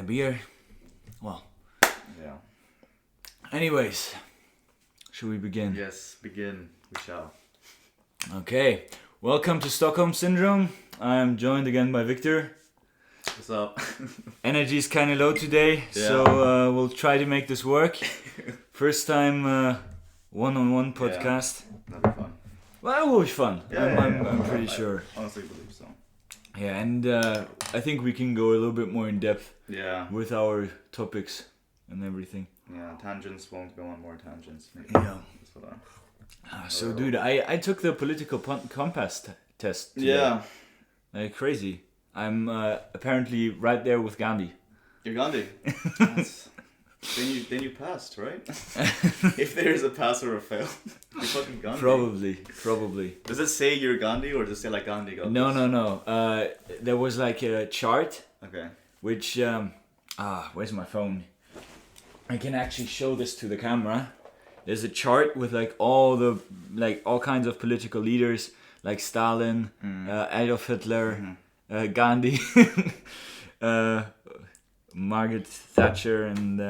beer. Well. Yeah. Anyways, should we begin? Yes, begin. We shall. Okay. Welcome to Stockholm Syndrome. I am joined again by Victor. What's up? Energy's kind of low today, Yeah. so we'll try to make this work. First time one-on-one podcast. Yeah, that'd be fun. Well, it will be fun. Yeah, I'm pretty sure. I honestly believe so. Yeah, and I think we can go a little bit more in depth Yeah. with our topics and everything. Yeah, tangents won't go on more tangents. Maybe. Yeah. That's what So, dude, I took the political compass test today. Yeah. Like crazy. I'm apparently right there with Gandhi. You're Gandhi. Then you passed, right? If there's a pass or a fail, you're fucking Gandhi. Probably. Does it say you're Gandhi or does it say like Gandhi got No. this? There was like a chart, Okay. which where's my phone? I can actually show this to the camera. There's a chart with like all kinds of political leaders like Stalin, Adolf Hitler, Gandhi, Margaret Thatcher, and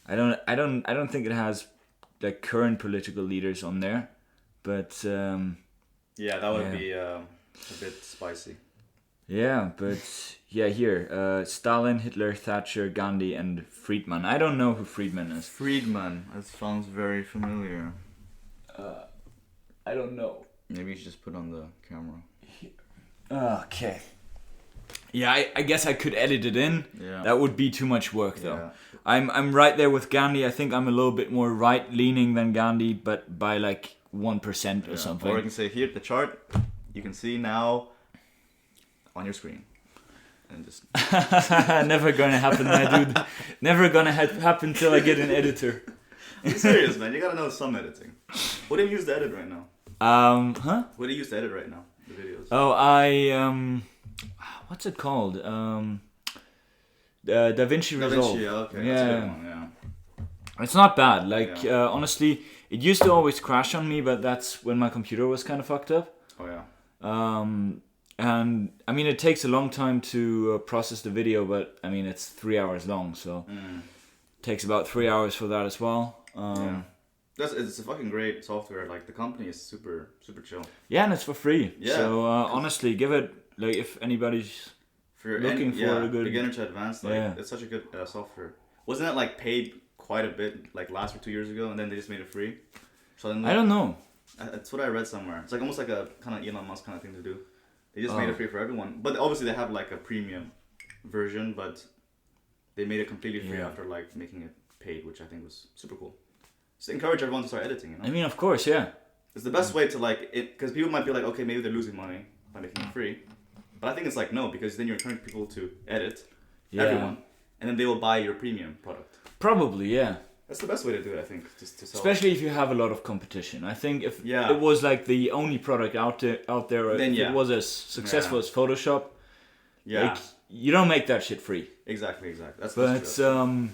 I don't think it has like current political leaders on there, but Yeah, that would be a bit spicy. here Stalin, Hitler, Thatcher, Gandhi, and Friedman. I don't know who Friedman is. Friedman. That sounds very familiar. I don't know. Maybe you should just put on the camera. Okay. Yeah, I guess I could edit it in. Yeah. That would be too much work though. Yeah. I'm right there with Gandhi. I think I'm a little bit more right leaning than Gandhi, but by like 1% or something. Or I can say here the chart you can see now on your screen. And just Never gonna happen, my dude. Never gonna happen till I get an editor. be serious, man. You gotta know some editing. What do you use to edit right now? What do you use to edit right now? The videos. Oh, what's it called? Da Vinci Resolve. Okay. Yeah. That's a good one, yeah. It's not bad. Like honestly, it used to always crash on me, but that's when my computer was kind of fucked up. Oh yeah. And I mean, it takes a long time to process the video, but I mean, it's 3 hours long, so it takes about 3 hours for that as well. Yeah. It's a fucking great software. Like the company is super chill. Yeah, and it's for free. Yeah. So honestly, give it like if anybody's looking for a good beginner to advanced. Like it's such a good software. Wasn't it like paid quite a bit like last or 2 years ago, and then they just made it free? So then, I don't know. That's what I read somewhere. It's like almost like a kind of Elon Musk kind of thing to do. They just made it free for everyone. But obviously they have like a premium version, but they made it completely free after like making it paid, which I think was super cool. Just encourage everyone to start editing, you know? I mean, of course, yeah. It's the best way to like it, because people might be like, okay, maybe they're losing money by making it free. But I think it's like, no, because then you're encouraging people to edit, everyone, and then they will buy your premium product. Probably, yeah. That's the best way to do it, I think, just to sell. Especially if you have a lot of competition. I think if Yeah. it was like the only product out there, Then if it was as successful as Photoshop, like, you don't make that shit free. Exactly. That's But true.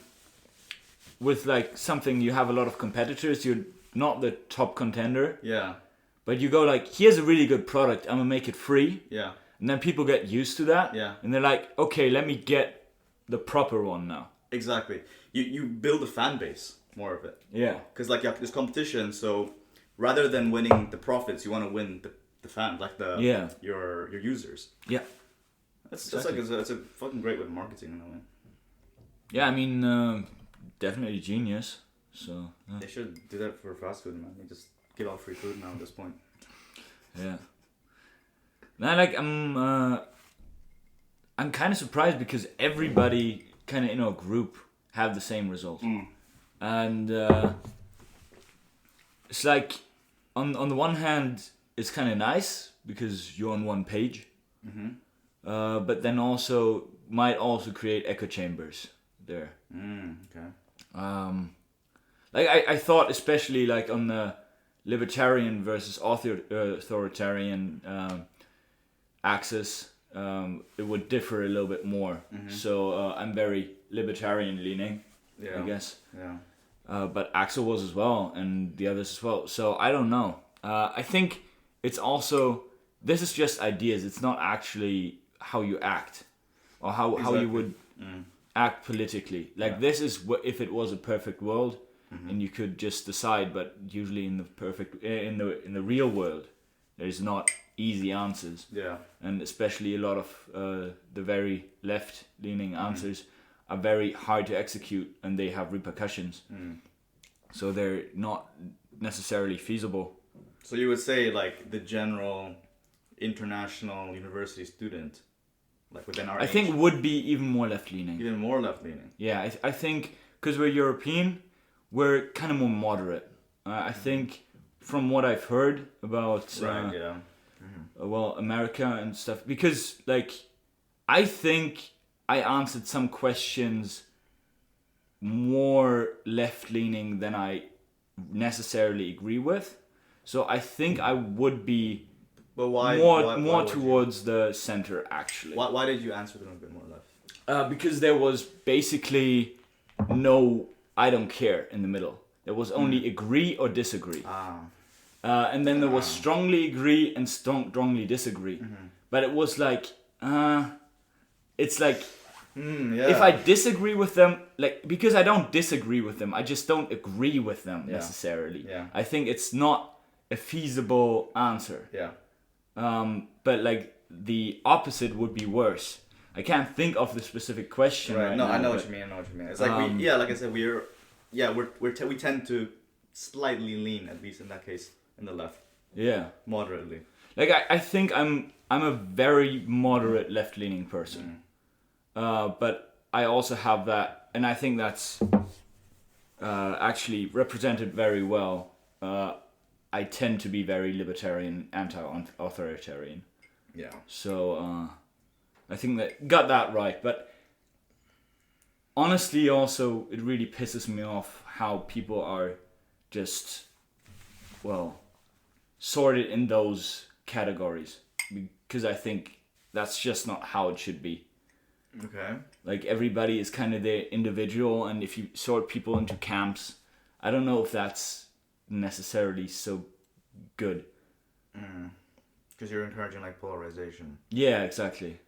with like something you have a lot of competitors, you're not the top contender. Yeah. But you go like, here's a really good product, I'm gonna make it free. Yeah. And then people get used to that. Yeah. And they're like, okay, let me get the proper one now. Exactly. You build a fan base, more of it. Yeah. Because like there's competition, so rather than winning the profits, you want to win the fans, like your users. Yeah. That's like it's a fucking great way of marketing in a way. Yeah, I mean, definitely genius. So They should do that for fast food, man. They just give out free food now at this point. yeah. Now, like I'm kind of surprised because everybody kind of in our group have the same result, and it's like on the one hand it's kind of nice because you're on one page, but then also might also create echo chambers there. Okay. Like I thought, especially like on the libertarian versus authoritarian axis, it would differ a little bit more. So I'm very libertarian leaning, I guess. Yeah. But Axel was as well, and the others as well. So I don't know. I think it's also, this is just ideas. It's not actually how you act. or how Exactly. you would act politically. Like this is if it was a perfect world, and you could just decide. But usually in the real world, there's not easy answers. Yeah. And especially a lot of the very left-leaning answers are very hard to execute, and they have repercussions. So they're not necessarily feasible. So you would say like the general international university student, like within our I age, think would be even more left-leaning. even more left leaning. Yeah, I think because we're European, we're kind of more moderate. I think from what I've heard about Right. Yeah. well, America and stuff, because like I think I answered some questions more left-leaning than I necessarily agree with. So I think I would be But why? more why would towards the center actually. Why did you answer them a bit more left? Because there was basically no I don't care in the middle. There was only agree or disagree. And then there was strongly agree and strongly disagree. But it was like, it's like, Yeah. if I disagree with them, like, because I don't disagree with them, I just don't agree with them necessarily. Yeah. I think it's not a feasible answer. Yeah. But like, the opposite would be worse. I can't think of the specific question right No, now. I know what you mean. It's like like I said, we tend to slightly lean, at least in that case, in the left, Yeah. moderately. Like I think I'm a very moderate left-leaning person, but I also have that, and I think that's actually represented very well. I tend to be very libertarian, anti-authoritarian. Yeah. So I think that got that right. But honestly, also it really pisses me off how people are just sorted in those categories, because I think that's just not how it should be. Okay. Like everybody is kind of their individual, and if you sort people into camps, I don't know if that's necessarily so good. Because you're encouraging like polarization. Yeah, exactly.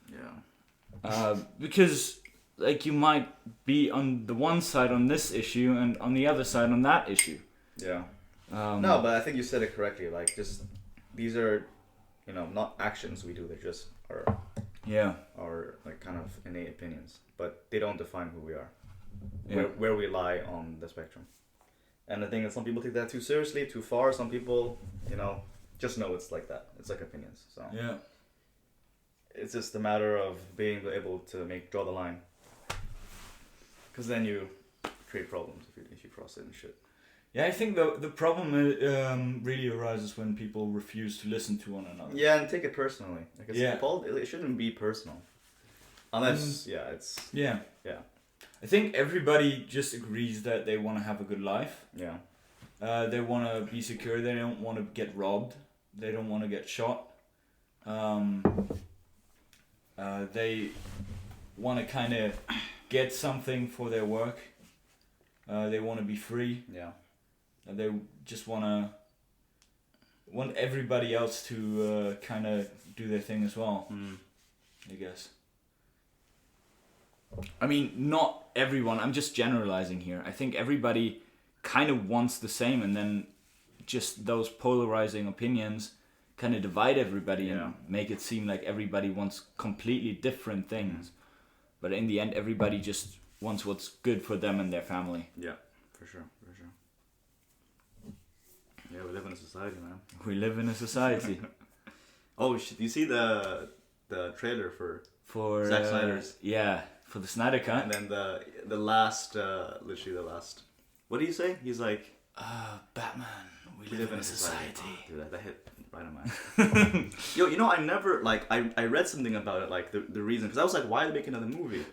Yeah. Because like you might be on the one side on this issue and on the other side on that issue. Yeah. No, but I think you said it correctly. Like, just these are, not actions we do. They're just our like kind of innate opinions, but they don't define who we are, where we lie on the spectrum. And the thing is, some people take that too seriously, too far. Some people, just know it's like that. It's like opinions. So Yeah. it's just a matter of being able to draw the line. Because then you create problems if you cross it and shit. Yeah, I think the problem really arises when people refuse to listen to one another. Yeah, and take it personally. Like it shouldn't be personal. Unless, it's... Yeah. Yeah. I think everybody just agrees that they want to have a good life. Yeah. They want to be secure. They don't want to get robbed. They don't want to get shot. They want to kind of get something for their work. They want to be free. Yeah. They just want everybody else to kind of do their thing as well. I guess. I mean, not everyone. I'm just generalizing here. I think everybody kind of wants the same, and then just those polarizing opinions kind of divide everybody and make it seem like everybody wants completely different things. But in the end, everybody just wants what's good for them and their family. Yeah, for sure. Yeah, we live in a society, man. We live in a society. Oh shit! You see the trailer for Zack Snyder's? Yeah, for the Snyder Cut. And then the last, literally the last. What do you say? He's like, Batman. We live in a society. Oh, dude, that hit right on my. Yo, I never I read something about it, like the reason, because I was like, why are they making another movie?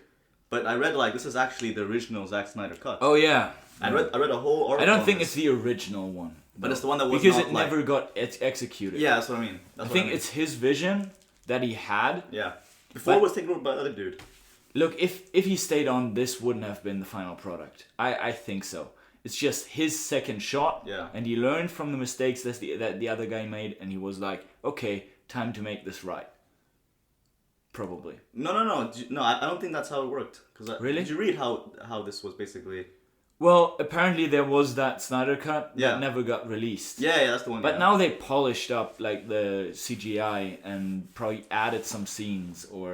But I read like this is actually the original Zack Snyder cut. Oh yeah. I read a whole article. I don't think it's the original one. But it's the one that was because not, it never got executed. Yeah, that's what I mean. I think it's his vision that he had. Yeah. Before it was taken over by the other dude. Look, if he stayed on, this wouldn't have been the final product. I think so. It's just his second shot. Yeah. And he learned from the mistakes that the other guy made, and he was like, okay, time to make this right. probably. No. I don't think that's how it worked. Really? Did you read how this was basically? Well, apparently there was that Snyder cut Yeah. that never got released. Yeah, that's the one. But now they polished up like the CGI and probably added some scenes or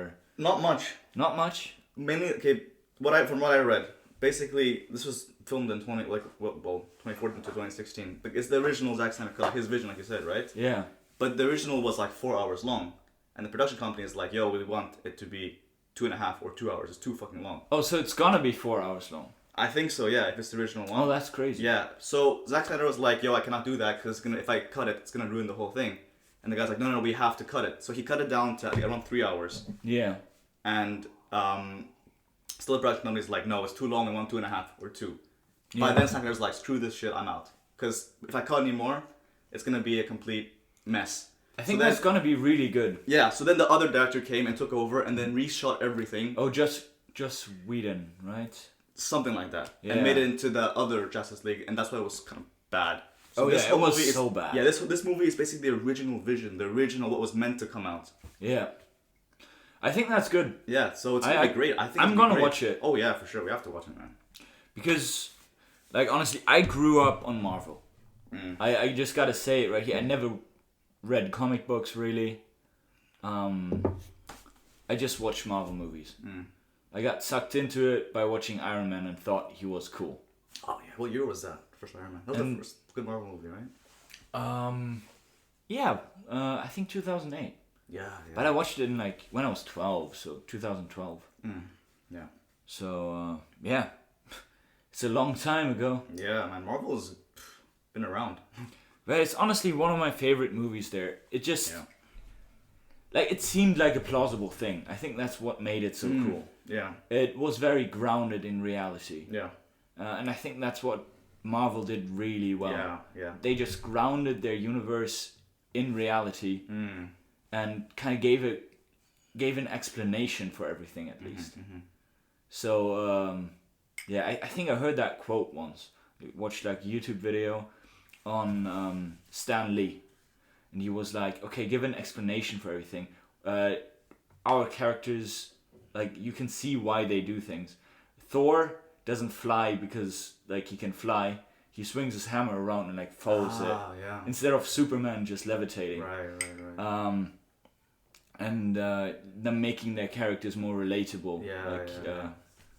not much. not much. Mainly, okay. From what I read, basically this was filmed in 2014 to 2016. Like, it's the original Zack Snyder cut, his vision, like you said, right? Yeah. But the original was like 4 hours long, and the production company is like, "Yo, we want it to be 2.5 or 2 hours. It's too fucking long." Oh, so it's gonna be 4 hours long. I think so, yeah. If it's the original one. Oh, that's crazy. Yeah. So Zack Snyder was like, "Yo, I cannot do that because if I cut it, it's gonna ruin the whole thing." And the guy's like, "No, we have to cut it." So he cut it down to around 3 hours. Yeah. And still the production company's like, "No, it's too long. We want 2.5 or 2." Yeah. By then, Snyder's like, "Screw this shit. I'm out." Because if I cut any more, it's gonna be a complete mess. I think that's gonna be really good. Yeah. So then the other director came and took over and then reshot everything. Oh, just Whedon, right? Something like that, Yeah. and made it into the other Justice League, and that's why it was kind of bad. So this it whole was movie is, so bad. Yeah, this movie is basically the original vision, the original what was meant to come out. Yeah. I think that's good. Yeah, so it's gonna be great. I think I'm it's gonna gonna be great. watch it. Oh yeah, for sure, we have to watch it, man. Because, like, honestly, I grew up on Marvel. I just gotta say it right here. I never read comic books, really. I just watched Marvel movies. I got sucked into it by watching Iron Man and thought he was cool. Oh yeah, what year was that? First Iron Man. That was the first good Marvel movie, right? Yeah, I think 2008. Yeah. But I watched it in when I was 12, so 2012. Yeah. So yeah, it's a long time ago. Yeah, man, Marvel's been around. But it's honestly one of my favorite movies. There, it just it seemed like a plausible thing. I think that's what made it so cool. Yeah. It was very grounded in reality. Yeah. And I think that's what Marvel did really well. Yeah. They just grounded their universe in reality and kind of gave an explanation for everything at least. So I think I heard that quote once. I watched a YouTube video on Stan Lee, and he was like, "Okay, give an explanation for everything. Our characters, you can see why they do things. Thor doesn't fly because he can fly. He swings his hammer around and folds it instead of Superman just levitating. Right. And them making their characters more relatable.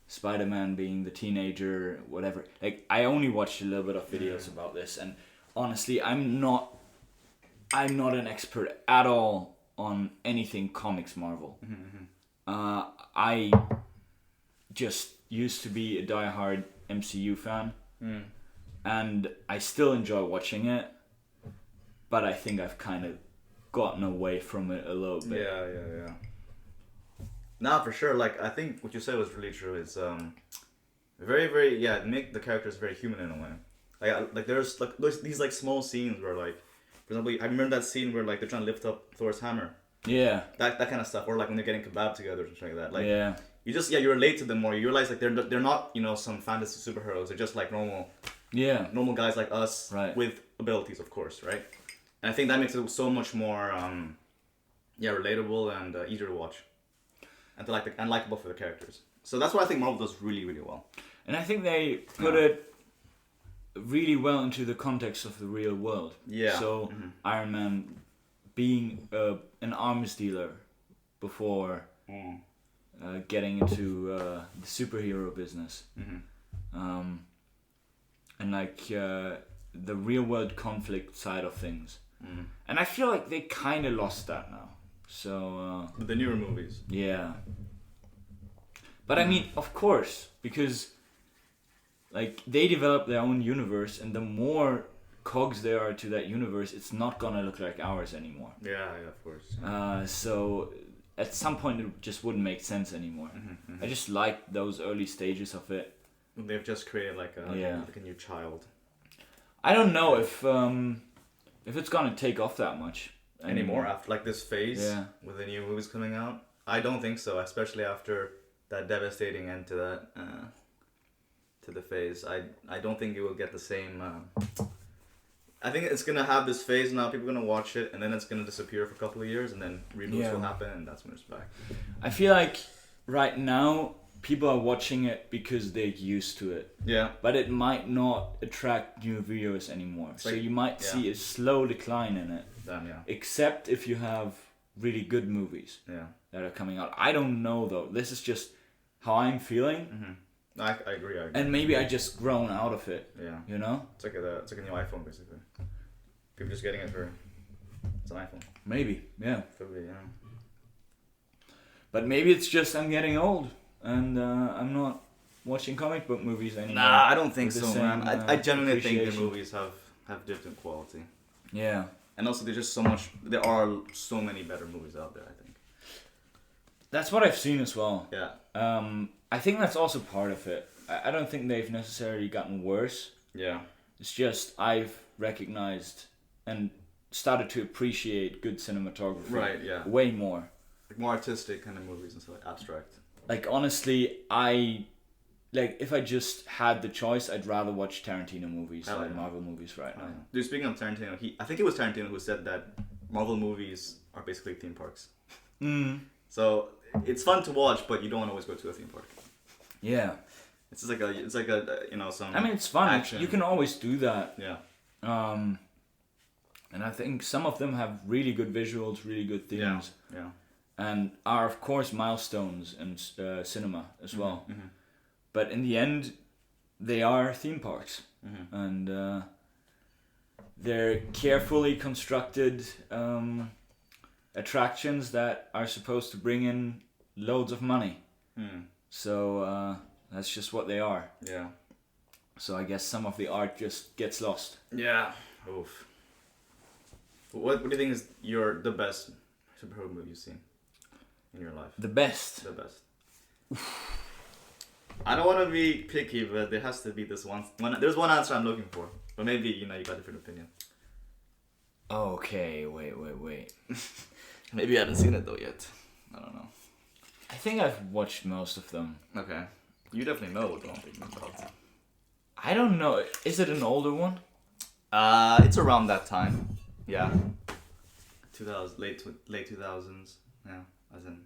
Spider-Man being the teenager, whatever. I only watched a little bit of videos about this, and honestly, I'm not an expert at all on anything comics Marvel. I just used to be a diehard MCU fan, and I still enjoy watching it, but I think I've kind of gotten away from it a little bit. Yeah. Nah, for sure. I think what you said was really true. It's very, very make the characters very human in a way. There's these small scenes where for example, I remember that scene where they're trying to lift up Thor's hammer. Yeah. That kind of stuff, or when they're getting kebab together or something like that. You relate to them more. You realize they're not some fantasy superheroes. They're just normal guys like us, with abilities, of course, right? And I think that makes it so much more relatable and easier to watch, and likable for the characters. So that's what I think Marvel does really, really well. And I think they put it really well into the context of the real world. Yeah. So Iron Man being an arms dealer before getting into the superhero business, and the real world conflict side of things. And I feel like they kind of lost that now. So with the newer movies. Yeah. But I mean, of course, because they develop their own universe, and the more cogs there are to that universe, it's not gonna look like ours anymore. Yeah, of course. So at some point it just wouldn't make sense anymore. I just like those early stages of it. They've just created a new child. I don't know if it's gonna take off that much anymore after this phase with the new movies coming out. I don't think so, especially after that devastating end to that to the phase. I don't think it will get the same I think it's gonna have this phase now. People are gonna watch it, and then it's gonna disappear for a couple of years, and then reboots will happen, and that's when it's back. I feel like right now people are watching it because they're used to it. Yeah. But it might not attract new viewers anymore. So you might see a slow decline in it. Damn, yeah. Except if you have really good movies that are coming out. I don't know though. This is just how I'm feeling. Mm-hmm. I agree. And maybe I just grown out of it. Yeah. You know? It's like a new iPhone basically. People just getting it for it's an iPhone. Maybe, yeah. Could be, yeah. But maybe it's just I'm getting old and I'm not watching comic book movies anymore. Nah, I don't think so, same, man. I genuinely think the movies have different quality. Yeah. And also there's just so much, there are so many better movies out there, I think. That's what I've seen as well. Yeah. I think that's also part of it. I don't think they've necessarily gotten worse. Yeah. It's just I've recognized and started to appreciate good cinematography. Right, yeah. Way more. Like more artistic kind of movies and stuff, like abstract. Like honestly, if I just had the choice, I'd rather watch Tarantino movies than Marvel movies right now. Dude, speaking of Tarantino, I think it was Tarantino who said that Marvel movies are basically theme parks. So it's fun to watch, but you don't always go to a theme park. Yeah. It's just like a some. I mean, it's fun. Action. You can always do that. Yeah. And I think some of them have really good visuals, really good themes. Yeah. And are of course milestones in cinema as well. Mm-hmm. But in the end, they are theme parks, and they're carefully constructed attractions that are supposed to bring in loads of money. So that's just what they are. Yeah. So I guess some of the art just gets lost. Yeah. Oof. What do you think is the best superhero movie you've seen in your life? The best. The best. I don't want to be picky, but there has to be this one. There's one answer I'm looking for, but maybe you got a different opinion. Okay, wait. Maybe I haven't seen it though yet. I don't know. I think I've watched most of them. Okay, you definitely know what I'm thinking about. I don't know. Is it an older one? It's around that time. Yeah. 2000, late 2000s. Yeah, as in.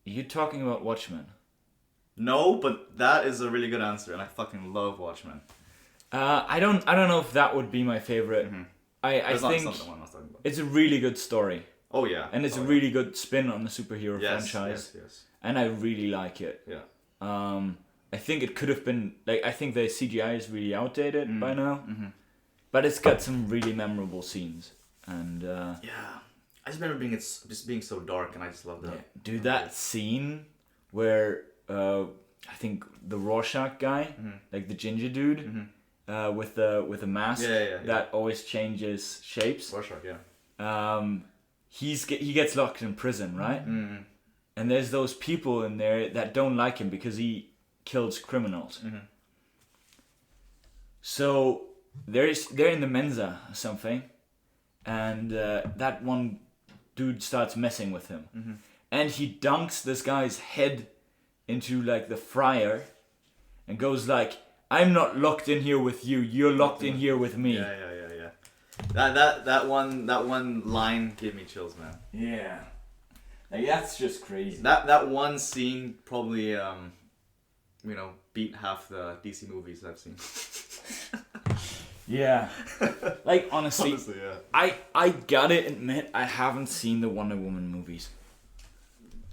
You talking about Watchmen? No, but that is a really good answer, and I fucking love Watchmen. I don't know if that would be my favorite. I think it's a really good story. Oh yeah. And it's a really good spin on the superhero franchise. Yes. And I really like it. Yeah. I think it could have been I think the CGI is really outdated by now. But it's got some really memorable scenes. And yeah. I just remember being so dark, and I just loved it. Yeah. Dude, that scene where I think the Rorschach guy, like the ginger dude, with the mask that always changes shapes. Rorschach, yeah. He gets locked in prison, right? And there's those people in there that don't like him because he kills criminals. So they're in the Mensa or something, and that one dude starts messing with him, and he dunks this guy's head into like the fryer, and goes like, "I'm not locked in here with you. You're locked in here with me." Yeah. That one line gave me chills, man. Yeah, like that's just crazy. That one scene probably beat half the DC movies I've seen. Yeah, like honestly yeah. I gotta admit I haven't seen the Wonder Woman movies.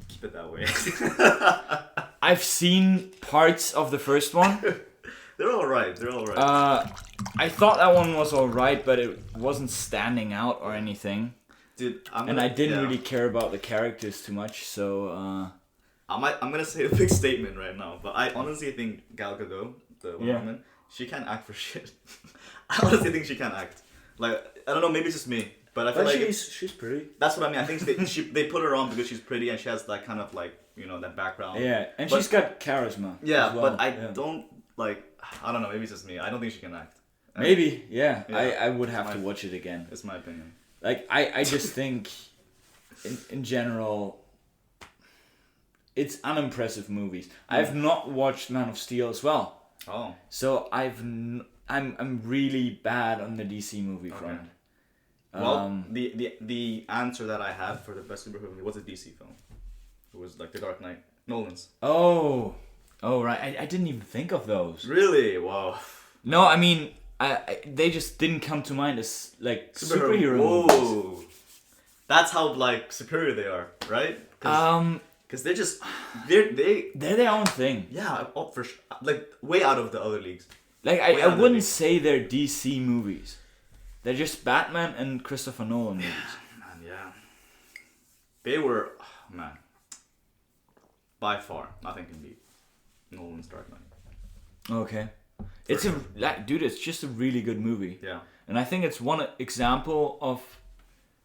Keep it that way. I've seen parts of the first one. They're all right. I thought that one was alright, but it wasn't standing out or anything. Dude, I didn't really care about the characters too much, so I'm gonna say a big statement right now, but I honestly think Gal Gadot, the woman, she can't act for shit. I honestly think she can't act. Like, I don't know, maybe it's just me, but I feel like she's pretty. That's what I mean. I think they put her on because she's pretty and she has that kind of like that background. Yeah, and she's got charisma. Yeah, as well. but I don't like. I don't know. Maybe it's just me. I don't think she can act. Maybe, yeah. I would have to watch it again. It's my opinion. Like I just think, in general, it's unimpressive movies. I've not watched Man of Steel as well. Oh. So I I'm really bad on the DC movie front. Well, the answer that I had for the best superhero movie was a DC film. It was like The Dark Knight, Nolan's. Oh, right. I didn't even think of those. Really? Wow. No, I mean, they just didn't come to mind as like superhero movies. That's how like superior they are, right? Because they're just they're their own thing. Yeah, for sure. Like way out of the other leagues. Like I wouldn't say they're DC movies. They're just Batman and Christopher Nolan movies. Man, yeah. They were, man. By far, nothing can beat Nolan's Dark Knight. Okay. It's it's just a really good movie. Yeah. And I think it's one example of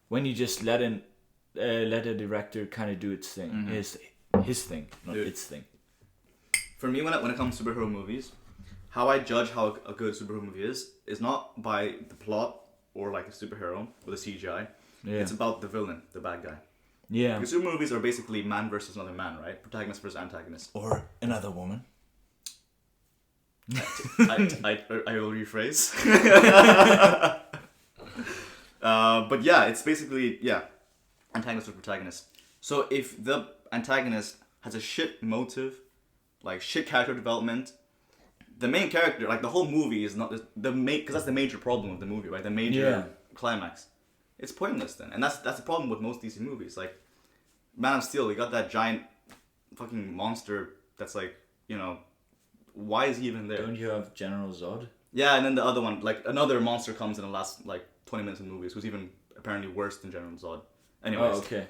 when you just let a director kind of do its thing, his thing, not its thing. For me, when it comes to superhero movies, how I judge how a good superhero movie is not by the plot or like a superhero or the CGI. Yeah. It's about the villain, the bad guy. Yeah. Because superhero movies are basically man versus another man, right? Protagonist versus antagonist. Or another woman. I will rephrase. But yeah, it's basically, antagonist or protagonist. So if the antagonist has a shit motive, like shit character development, the main character, like the whole movie is not the main, because that's the major problem of the movie, right? The major climax. It's pointless then, and that's the problem with most DC movies. Like Man of Steel, you got that giant fucking monster that's like, why is he even there? Don't you have General Zod? Yeah, and then the other one, like another monster comes in the last like 20 minutes of the movies, who's even apparently worse than General Zod. Anyways, okay.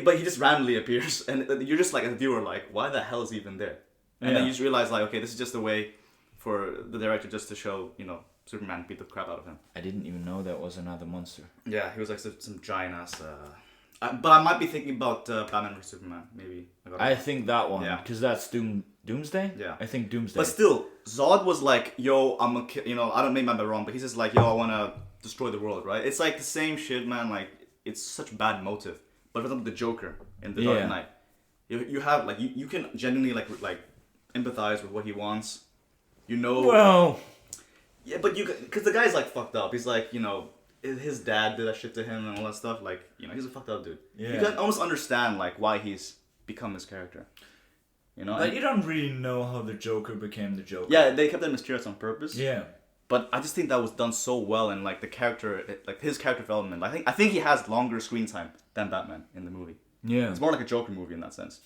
But he just randomly appears, and you're just like, as a viewer, like, why the hell is he even there? And then you just realize, like, okay, this is just a way for the director just to show, Superman beat the crap out of him. I didn't even know that was another monster. Yeah, he was like some giant ass. But I might be thinking about Batman vs Superman, maybe. I think that one, because that's Doomsday. Yeah, I think Doomsday. But still, Zod was like, "Yo, I'm a kid." I don't make my wrong, but he's just like, "Yo, I wanna destroy the world," right? It's like the same shit, man. Like, it's such a bad motive. But for example, the Joker in The Dark Knight, you have like you can genuinely like empathize with what he wants. Well. Yeah, but because the guy's like fucked up. He's like, his dad did that shit to him and all that stuff. Like, he's a fucked up dude. Yeah. You can almost understand like why he's become this character. But you don't really know how the Joker became the Joker. Yeah, they kept that mysterious on purpose. Yeah. But I just think that was done so well, and like the character, like his character development. I think he has longer screen time than Batman in the movie. Yeah. It's more like a Joker movie in that sense.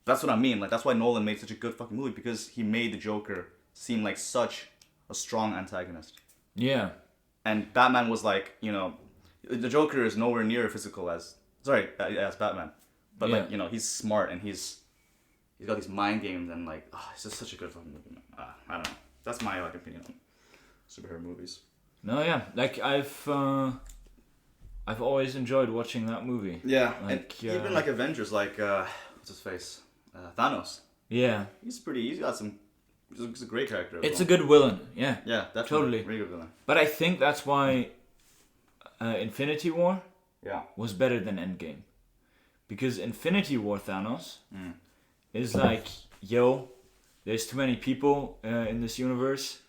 That's what I mean. Like that's why Nolan made such a good fucking movie, because he made the Joker seem like such a strong antagonist. Yeah. And Batman was like, the Joker is nowhere near physical as Batman, but like he's smart and he's got these mind games, and like it's just such a good fucking movie. I don't know. That's my opinion on superhero movies. No, yeah, like I've always enjoyed watching that movie. Yeah, like, and even like Avengers, like what's his face, Thanos. Yeah, he's a great character. It's a good villain. Yeah. Yeah, definitely. Totally. Really good villain. But I think that's why Infinity War yeah. was better than Endgame. Because Infinity War Thanos is like, yo, there's too many people in this universe.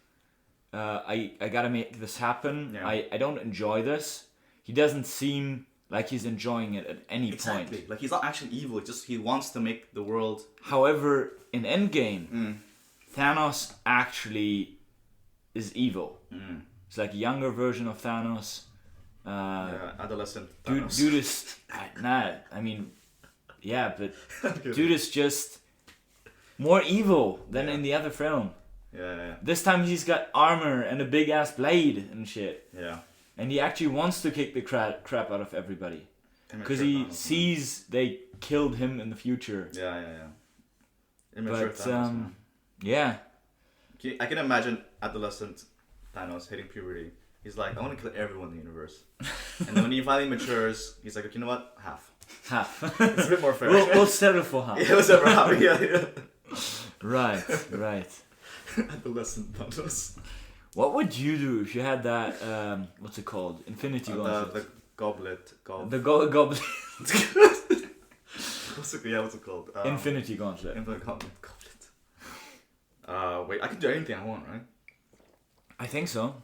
I gotta make this happen. Yeah. I don't enjoy this. He doesn't seem like he's enjoying it at any point. Like he's not actually evil. Just he wants to make the world. However, in Endgame, Thanos actually is evil. It's like a younger version of Thanos. Adolescent Thanos. Dude is I mean, yeah, but dude is just more evil than in the other film. Yeah. This time he's got armor and a big ass blade and shit. Yeah. And he actually wants to kick the crap out of everybody. Because he sees they killed him in the future. Yeah. Immature Thanos, yeah. I can imagine adolescent Thanos hitting puberty. He's like, I want to kill everyone in the universe. And then when he finally matures, he's like, you know what? Half. It's a bit more fair. We'll settle for half. Yeah, we'll settle for half. Yeah. Right. Adolescent Thanos. What would you do if you had that, what's it called? Infinity Gauntlet. The goblet. The goblet. What's it called? Infinity Gauntlet. Infinity Goblet. Wait, I can do anything I want, right? I think so.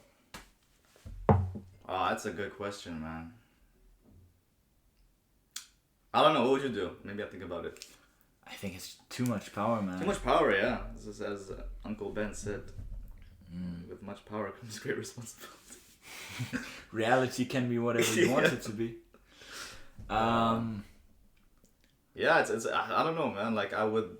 Oh, that's a good question, man. I don't know. What would you do? Maybe I'll think about it. I think it's too much power, man. Too much power, yeah. This is as Uncle Ben said. With much power comes great responsibility. Reality can be whatever you want it to be. Yeah, it's. I don't know, man. Like I would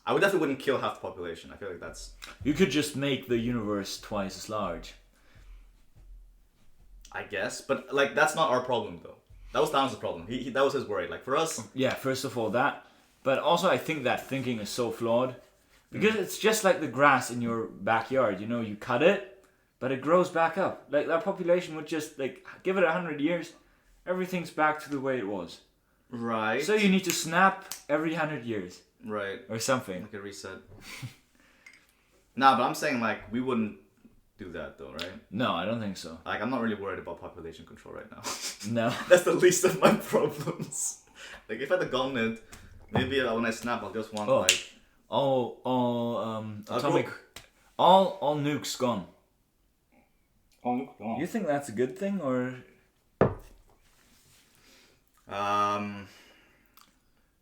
definitely wouldn't kill half the population. I feel like that's. You could just make the universe twice as large. I guess, but like that's not our problem though. That was Thanos' problem. He that was his worry. Like for us. Yeah, first of all that, but also I think that thinking is so flawed, because it's just like the grass in your backyard. You know, you cut it, but it grows back up. Like that population would just like give it 100 years, everything's back to the way it was. Right. So you need to snap every 100 years. Right. Or something. Like a reset. Nah, but I'm saying like we wouldn't do that though, right? No, I don't think so. Like I'm not really worried about population control right now. No. That's the least of my problems. Like if I had the gauntlet, maybe when I snap, I'll just want like all atomic, all nukes gone. All nukes gone. You think that's a good thing or?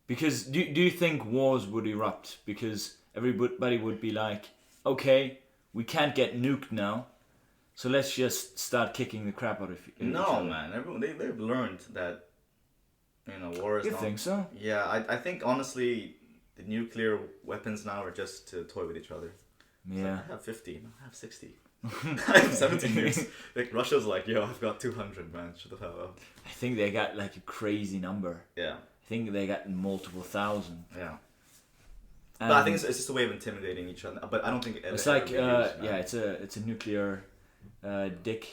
Because do you think wars would erupt because everybody would be like, okay, we can't get nuked now, so let's just start kicking the crap out of each other. No, man. Everyone they've learned that war is. You think so? Yeah, I think honestly, the nuclear weapons now are just to toy with each other. Yeah. Like, I have 50. No, I have 60. I have 17 years. Like Russia's like, yo, I've got 200, man. Shut the hell up. I think they got like a crazy number. Yeah. I think they got multiple thousand. Yeah. But I think it's just a way of intimidating each other. But I don't think it's like it's a nuclear dick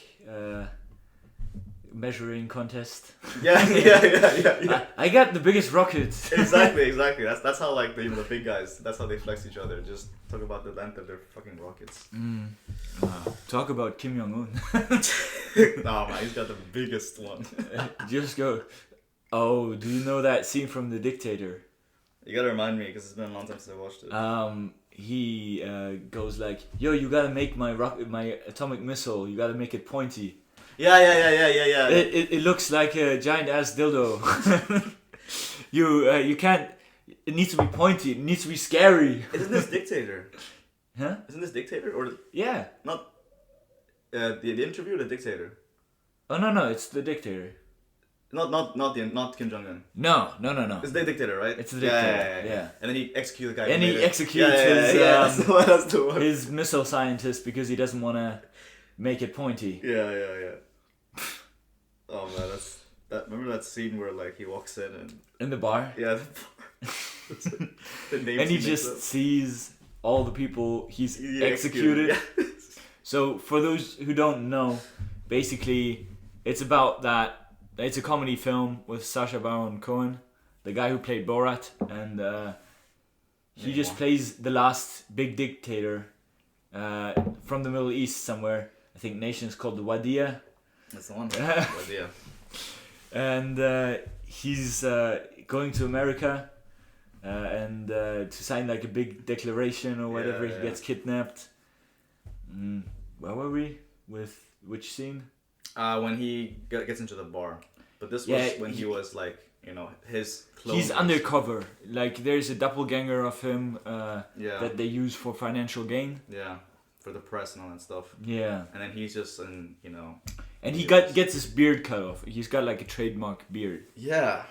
measuring contest. Yeah. I got the biggest rockets. Exactly. That's how like the big guys. That's how they flex each other. Just talk about the length of their fucking rockets. Talk about Kim Jong Un. Nah, man, he's got the biggest one. Just go. Oh, do you know that scene from The Dictator? You gotta remind me because it's been a long time since I watched it. He goes like, "Yo, you gotta make my atomic missile. You gotta make it pointy." Yeah. It looks like a giant ass dildo. You can't. It needs to be pointy. It needs to be scary. Isn't this Dictator? Huh? Isn't this Dictator or Yeah? not? The interview or the Dictator? Oh no, it's The Dictator. Not Kim Jong Un. No. It's the Dictator, right? It's The Dictator. Yeah. And then he executes the guy. And he executes that's the one. his missile scientist because he doesn't want to make it pointy. Yeah. Oh man, remember that scene where like he walks in the bar. Yeah. The names and he just sees all the people he's executed. Yeah. So for those who don't know, basically it's about that. It's a comedy film with Sacha Baron Cohen, the guy who played Borat, and he just plays the last big dictator from the Middle East somewhere. I think nation is called the Wadiya. That's the one. Wadiya. And he's going to America and to sign like a big declaration or whatever. He gets kidnapped. Where were we? With which scene? When he gets into the bar. But this was when he was like, his clone. He's undercover. Like there's a doppelganger of him that they use for financial gain. Yeah, for the press and all that stuff. Yeah. And then he's just And he gets his beard cut off. He's got like a trademark beard. Yeah.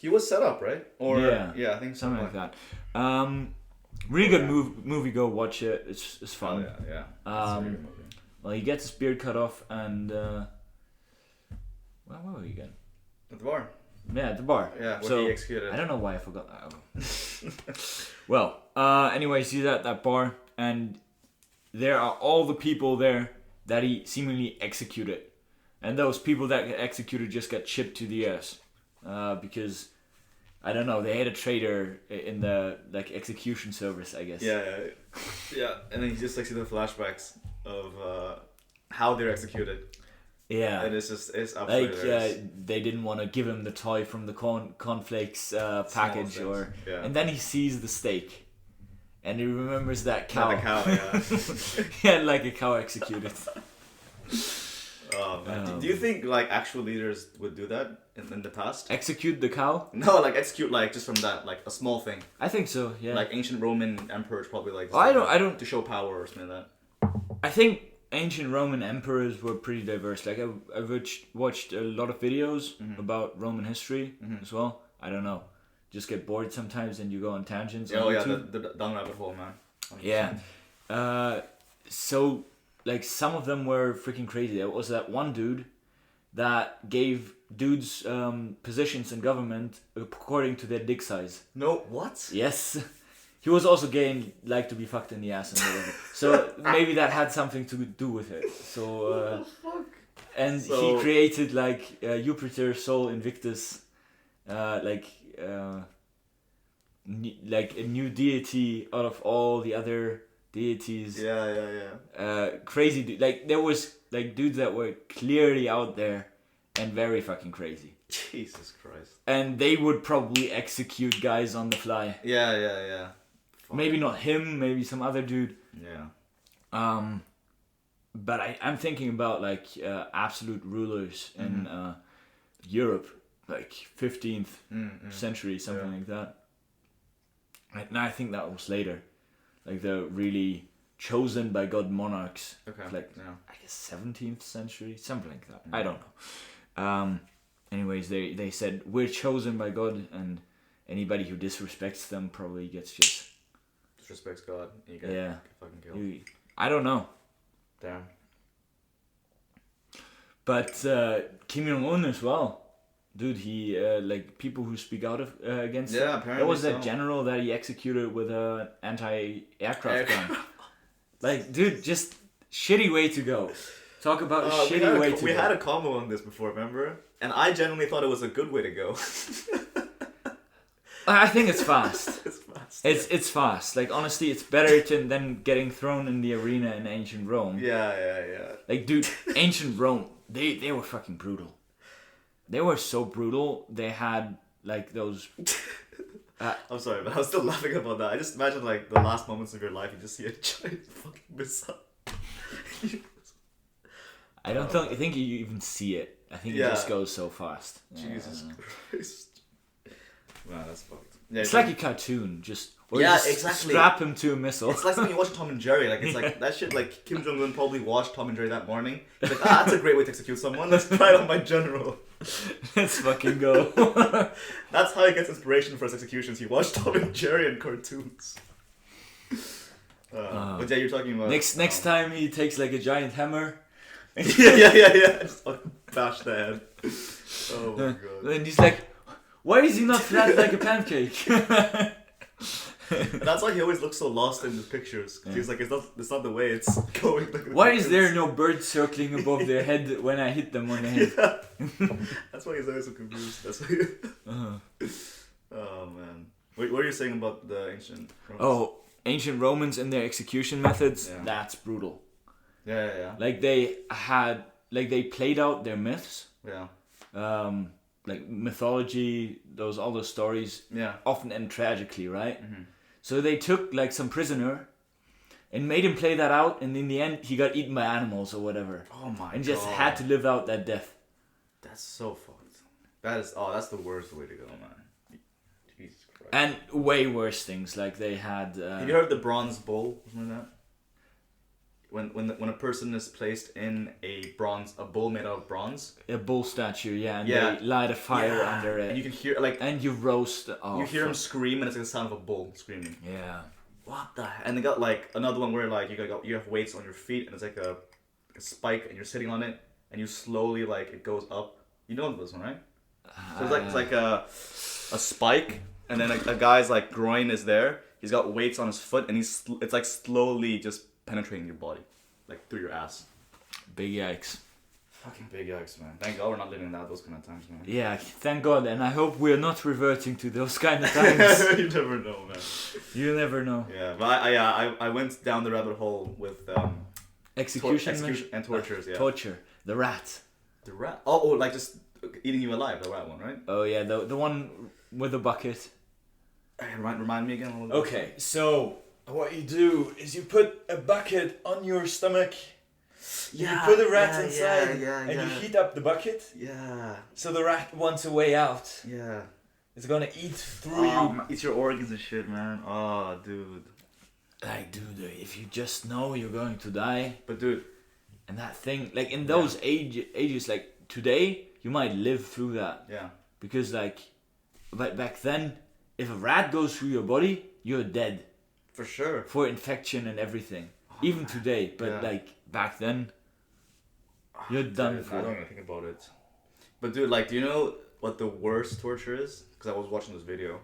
He was set up, right? Or yeah, I think something like that. Really good movie. Go watch it. It's fun. Oh, yeah. It's a really good movie. Well, he gets his beard cut off and where were we again? At the bar. Yeah, at the bar. Yeah, so he executed. I don't know why I forgot that. Well, anyways, he's at that bar and there are all the people there that he seemingly executed. And those people that get executed just got shipped to the US. Because I don't know, they had a traitor in the execution service, I guess. Yeah. And then he just see the flashbacks of how they're executed. Yeah. And it's absolutely they didn't want to give him the toy from the cornflakes package and then he sees the steak and he remembers that cow. The cow, yeah. He had like a cow executed. Man. Do you think like actual leaders would do that in the past? Execute the cow? No, like execute like just from that, like a small thing. I think so. Yeah. Like ancient Roman emperors probably like. I don't to show power or something like that. I think ancient Roman emperors were pretty diverse. Like I've watched a lot of videos about Roman history as well. I don't know. Just get bored sometimes and you go on tangents. Oh on yeah, YouTube. the down rabbit hole, man. 100%. Yeah. So like some of them were freaking crazy. There was that one dude that gave dudes positions in government according to their dick size. No, what? Yes. He was also gay and liked to be fucked in the ass and whatever. So maybe that had something to do with it. So what the fuck? And he created like Jupiter, Sol, Invictus, like a new deity out of all the other deities. Yeah. Crazy like there was like dudes that were clearly out there and very fucking crazy. Jesus Christ. And they would probably execute guys on the fly. Yeah. Fuck. Maybe not him, maybe some other dude. Yeah. But I'm thinking about like absolute rulers in Europe, like 15th century, something like that. And I think that was later, like the really chosen by God monarchs. Okay. Like I guess 17th century, something like that. I don't know. Anyways, they said we're chosen by God, and anybody who disrespects them probably gets just disrespects God. You get fucking killed. I don't know. Damn. But Kim Jong-un as well. Dude, he like people who speak out against. Yeah, apparently. There was that general that he executed with a anti-aircraft gun. Like, dude, just shitty way to go. Talk about a shitty way to go. We had a combo on this before, remember? And I genuinely thought it was a good way to go. I think it's fast. It's fast. It's fast. Like, honestly, it's better than getting thrown in the arena in ancient Rome. Yeah. Like, dude, ancient Rome, they were fucking brutal. They were so brutal. They had like those. I'm sorry, but I was still laughing about that. I just imagine like the last moments of your life, you just see a giant fucking missile. I don't think you even see it. I think it just goes so fast. Jesus Christ. Wow, that's fucked. Yeah, it's like a cartoon, just exactly. Strap him to a missile. It's like when you watch Tom and Jerry. Like it's like that shit. Like Kim Jong Un probably watched Tom and Jerry that morning. He's like, that's a great way to execute someone. Let's try it on my general. Let's fucking go. That's how he gets inspiration for his executions. He watched Tom and Jerry and cartoons. But yeah, you're talking about next time he takes like a giant hammer. yeah. Just fucking bash the head. Oh my god. And he's like, why is he not flat like a pancake? And that's why he always looks so lost in the pictures. He's like, it's not the way it's going. Like why is there no bird circling above their head when I hit them on the head? Yeah. That's why he's always so confused. That's why. Oh man. Wait, what are you saying about the ancient Romans? Oh, ancient Romans and their execution methods. Yeah. That's brutal. Yeah. Like they played out their myths. Yeah. Like mythology, all those stories. Yeah. Often end tragically, right? Mm-hmm. So they took like some prisoner, and made him play that out, and in the end he got eaten by animals or whatever. Oh my god. And just had to live out that death. That's so fucked. That's the worst way to go, man. Jesus Christ. And way worse things, like they had. Have you heard the bronze bull? Something like that. When a person is placed in a bull made out of bronze, a bull statue, and they light a fire under it, and you can hear and you roast. You hear him scream, and it's like the sound of a bull screaming. Yeah. What the heck? And they got like another one where like you have weights on your feet, and it's like a spike, and you're sitting on it, and you slowly like it goes up. You know this one, right? So it's like a spike, and then a guy's like groin is there. He's got weights on his foot, and it's like slowly just penetrating your body, like through your ass. Big yikes. Fucking big yikes, man. Thank God we're not living in those kind of times, man. Yeah, thank God, and I hope we're not reverting to those kind of times. You never know, man. You never know. Yeah, but I went down the rabbit hole with execution and tortures. Yeah. Torture. The rat. The rat. Oh, like just eating you alive. The rat one, right? Oh yeah, the one with the bucket. Remind me again a little bit. Okay, so what you do is you put a bucket on your stomach, You put the rats yeah, inside yeah, and you yeah. heat up the bucket. Yeah. So the rat wants a way out. Yeah. It's gonna eat through you. Eat your organs and shit, man. Oh, dude. Like, dude, if you just know you're going to die. But dude. And that thing, like in those ages, like today, you might live through that. Yeah. Because like, but back then, if a rat goes through your body, you're dead. For sure. For infection and everything. Even today, but like back then, you're done for. I don't even think about it. But dude, like, do you know what the worst torture is? Because I was watching this video.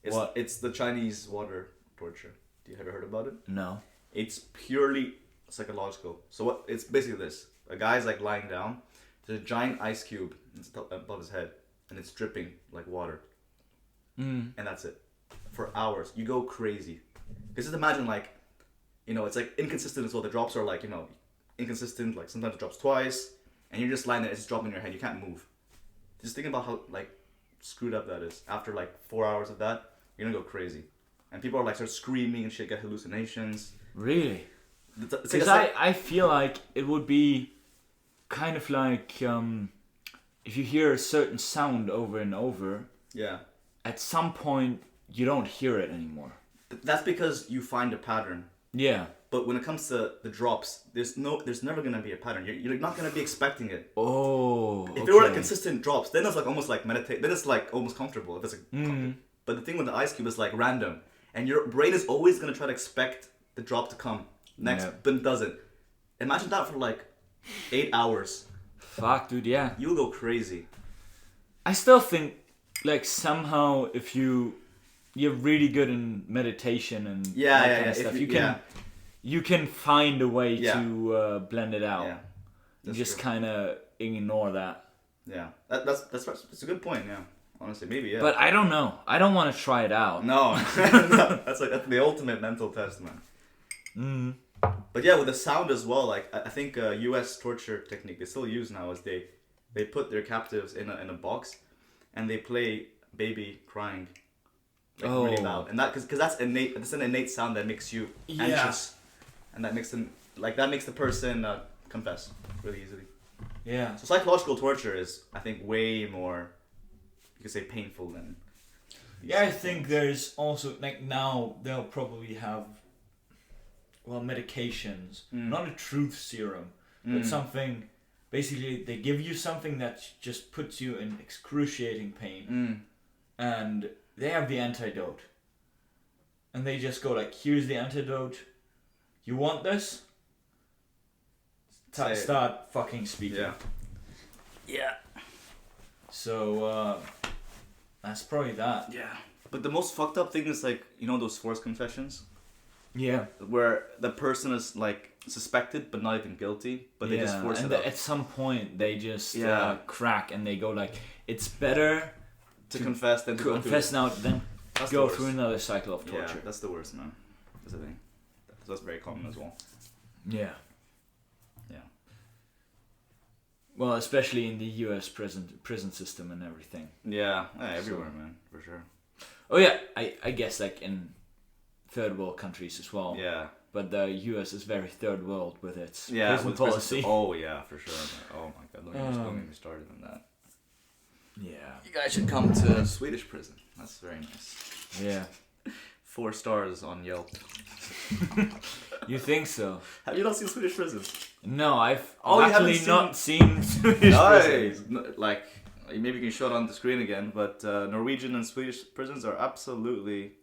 What? It's the Chinese water torture. You ever heard about it? No. It's purely psychological. So what? It's basically this: a guy's like lying down. There's a giant ice cube above his head, and it's dripping like water. And that's it. For hours, you go crazy. Because just imagine like, you know, it's like inconsistent as well. The drops are like, you know, inconsistent. Like sometimes it drops twice, and you're just lying there. It's just dropping in your head. You can't move. Just think about how like screwed up that is. After like 4 hours of that, you're gonna go crazy, and people are like start screaming and shit, get hallucinations. Really? Because I feel like it would be kind of like if you hear a certain sound over and over. Yeah. At some point, you don't hear it anymore. That's because you find a pattern. Yeah. But when it comes to the drops, there's never gonna be a pattern. You're not gonna be expecting it. Oh. If there were like consistent drops, then it's like almost like meditate. Then it's like almost comfortable. If it's But the thing with the ice cube is like random, and your brain is always gonna try to expect the drop to come next, but it doesn't. Imagine that for like 8 hours. Fuck, dude. Yeah. You'll go crazy. I still think, like somehow, if you're really good in meditation and that kind of stuff, you can find a way to blend it out. Yeah. You just kind of ignore that. Yeah, that's a good point. Yeah, honestly, maybe yeah. But I don't know. I don't want to try it out. No, that's the ultimate mental test, man. But yeah, with the sound as well. Like I think U.S. torture technique they still use now is they put their captives in a box, and they play baby crying, like really loud, and that because that's innate. That's an innate sound that makes you anxious, and that makes them that makes the person confess really easily. Yeah. So psychological torture is, I think, way more, you could say, painful than. Yeah, I think there's also like now they'll probably have, well, medications, not a truth serum, but something. Basically, they give you something that just puts you in excruciating pain, and they have the antidote. And they just go like, "Here's the antidote. You want this? Start fucking speaking." Yeah. Yeah. So that's probably that. Yeah. But the most fucked up thing is like, you know, those forced confessions. Yeah. Where the person is like suspected but not even guilty, but they just force it up. At some point they just crack and they go like, it's better to confess than to confess now than go through another cycle of torture. Yeah, that's the worst, man. That's the thing. That's very common as well. Yeah. Yeah. Well, especially in the U.S. prison system and everything. Yeah, everywhere, man, for sure. Oh yeah, I guess like in third world countries as well. Yeah. But the U.S. is very third world with its prison with policy. Oh yeah, for sure. Oh my god, don't get me started on that. Yeah. You guys should come to Swedish prison. That's very nice. Yeah. 4 stars on Yelp. You think so? Have you not seen Swedish prisons? No, I've actually not seen Swedish prisons. Like, maybe you can show it on the screen again, but Norwegian and Swedish prisons are absolutely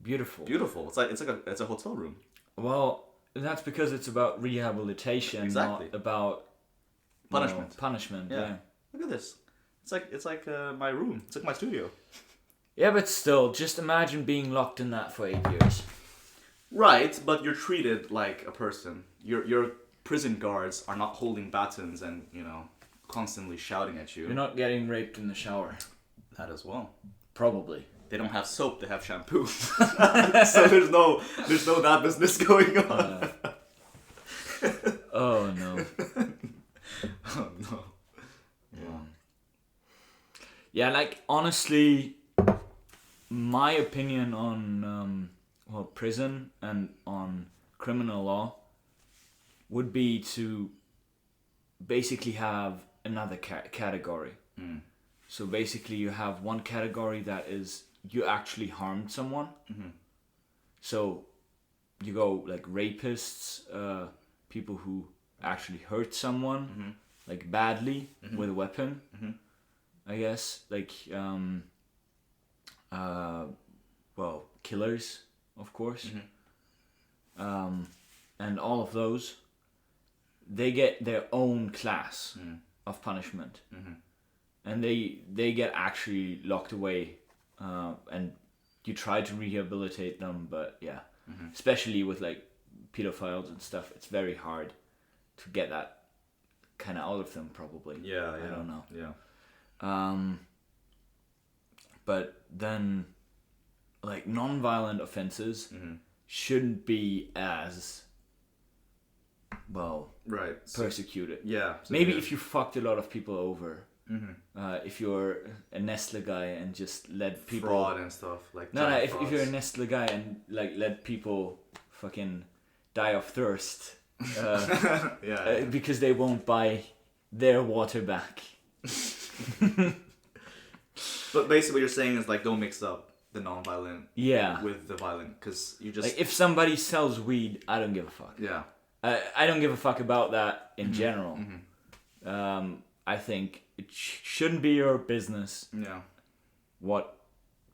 beautiful. Beautiful. It's a hotel room. Well, that's because it's about rehabilitation, not about punishment. Punishment. Yeah. Look at this. It's like my room. It's like my studio. Yeah, but still, just imagine being locked in that for 8 years. Right, but you're treated like a person. Your prison guards are not holding batons and, you know, constantly shouting at you. You're not getting raped in the shower. That as well. Probably. They don't have soap, they have shampoo. So there's no that business going on. Oh no. Oh no. Yeah. Yeah, like honestly, my opinion on prison and on criminal law would be to basically have another category. So basically you have one category that is you actually harmed someone. So you go like rapists, people who actually hurt someone like badly with a weapon, I guess, like well, killers, of course, and all of those, they get their own class of punishment, and they get actually locked away, and you try to rehabilitate them, but yeah, especially with like pedophiles and stuff, it's very hard to get that kind of out of them, probably. Yeah, I don't know. Yeah. But then, like, non-violent offenses shouldn't be as, well, Right. persecuted. Yeah. So Maybe if you fucked a lot of people over, Mm-hmm. if you're a Nestle guy and just let people... Fraud and stuff. Like No, if you're a Nestle guy and, like, let people fucking die of thirst yeah. because they won't buy their water back. But basically what you're saying is, like, don't mix up the non-violent Yeah. with the violent, because you just... Like, if somebody sells weed, I don't give a fuck. Yeah. I don't give a fuck about that in general. I think it shouldn't be your business Yeah. what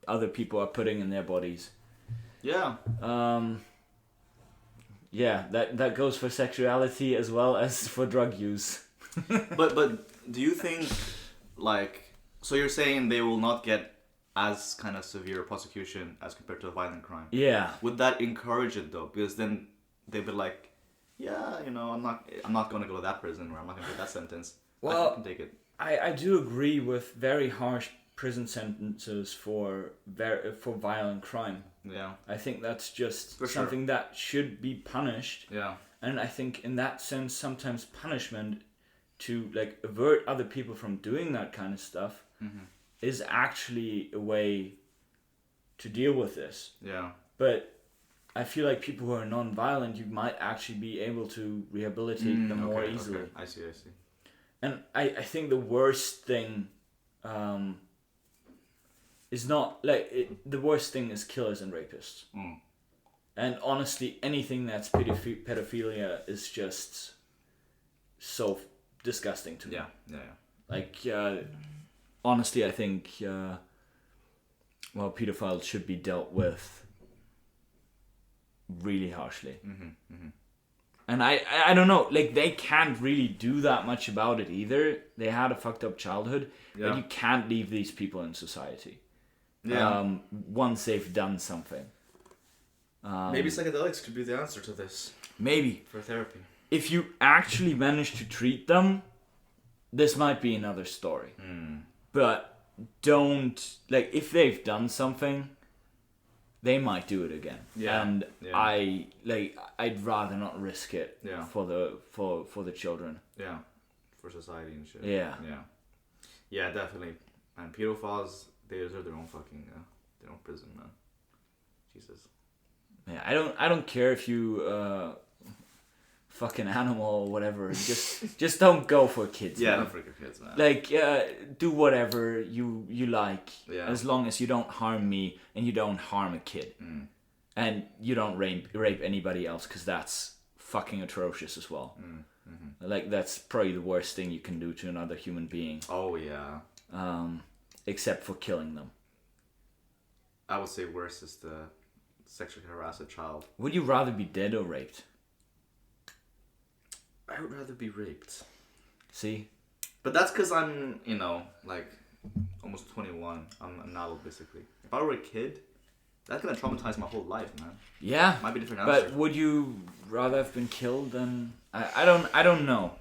other people are putting in their bodies. Yeah. Yeah, that goes for sexuality as well as for drug use. But do you think, like, so you're saying they will not get as kind of severe prosecution as compared to a violent crime? Yeah. Would that encourage it though? Because then they'd be like, yeah, you know, I'm not going to go to that prison, or I'm not going to get that sentence. Well, I can take it. I do agree with very harsh prison sentences for violent crime. Yeah. I think that's just For something that should be punished. Yeah. And I think in that sense, sometimes punishment to like avert other people from doing that kind of stuff is actually a way to deal with this. Yeah. But I feel like people who are non-violent, you might actually be able to rehabilitate them more easily. Okay. I see. And I think the worst thing is not like the worst thing is killers and rapists. And honestly, anything that's pedophilia is just so disgusting to me. Yeah. Like, honestly, I think, pedophiles should be dealt with really harshly. And I don't know, like, they can't really do that much about it either. They had a fucked up childhood, but you can't leave these people in society. Yeah. Once they've done something. Maybe psychedelics could be the answer to this. Maybe. For therapy. If you actually manage to treat them, this might be another story. But don't, like, if they've done something, they might do it again. Yeah. And yeah. I'd rather not risk it for the children. Yeah. For society and shit. Yeah. Yeah, definitely. And pedophiles, they deserve their own fucking their own prison, man. Jesus. Yeah, I don't care if you fucking animal or whatever. just don't go for kids. Yeah, man. don't freak your kids, man. Like, do whatever you like, Yeah. as long as you don't harm me and you don't harm a kid, and you don't rape anybody else, because that's fucking atrocious as well. Like, that's probably the worst thing you can do to another human being. Oh yeah. Except for killing them. I would say worse is the sexually harass a child. Would you rather be dead or raped? I would rather be raped. See? But that's because I'm, like, almost 21. I'm an adult, basically. If I were a kid, that's gonna traumatize my whole life, man. Yeah. Might be a different answer. But would you rather have been killed than... I don't know.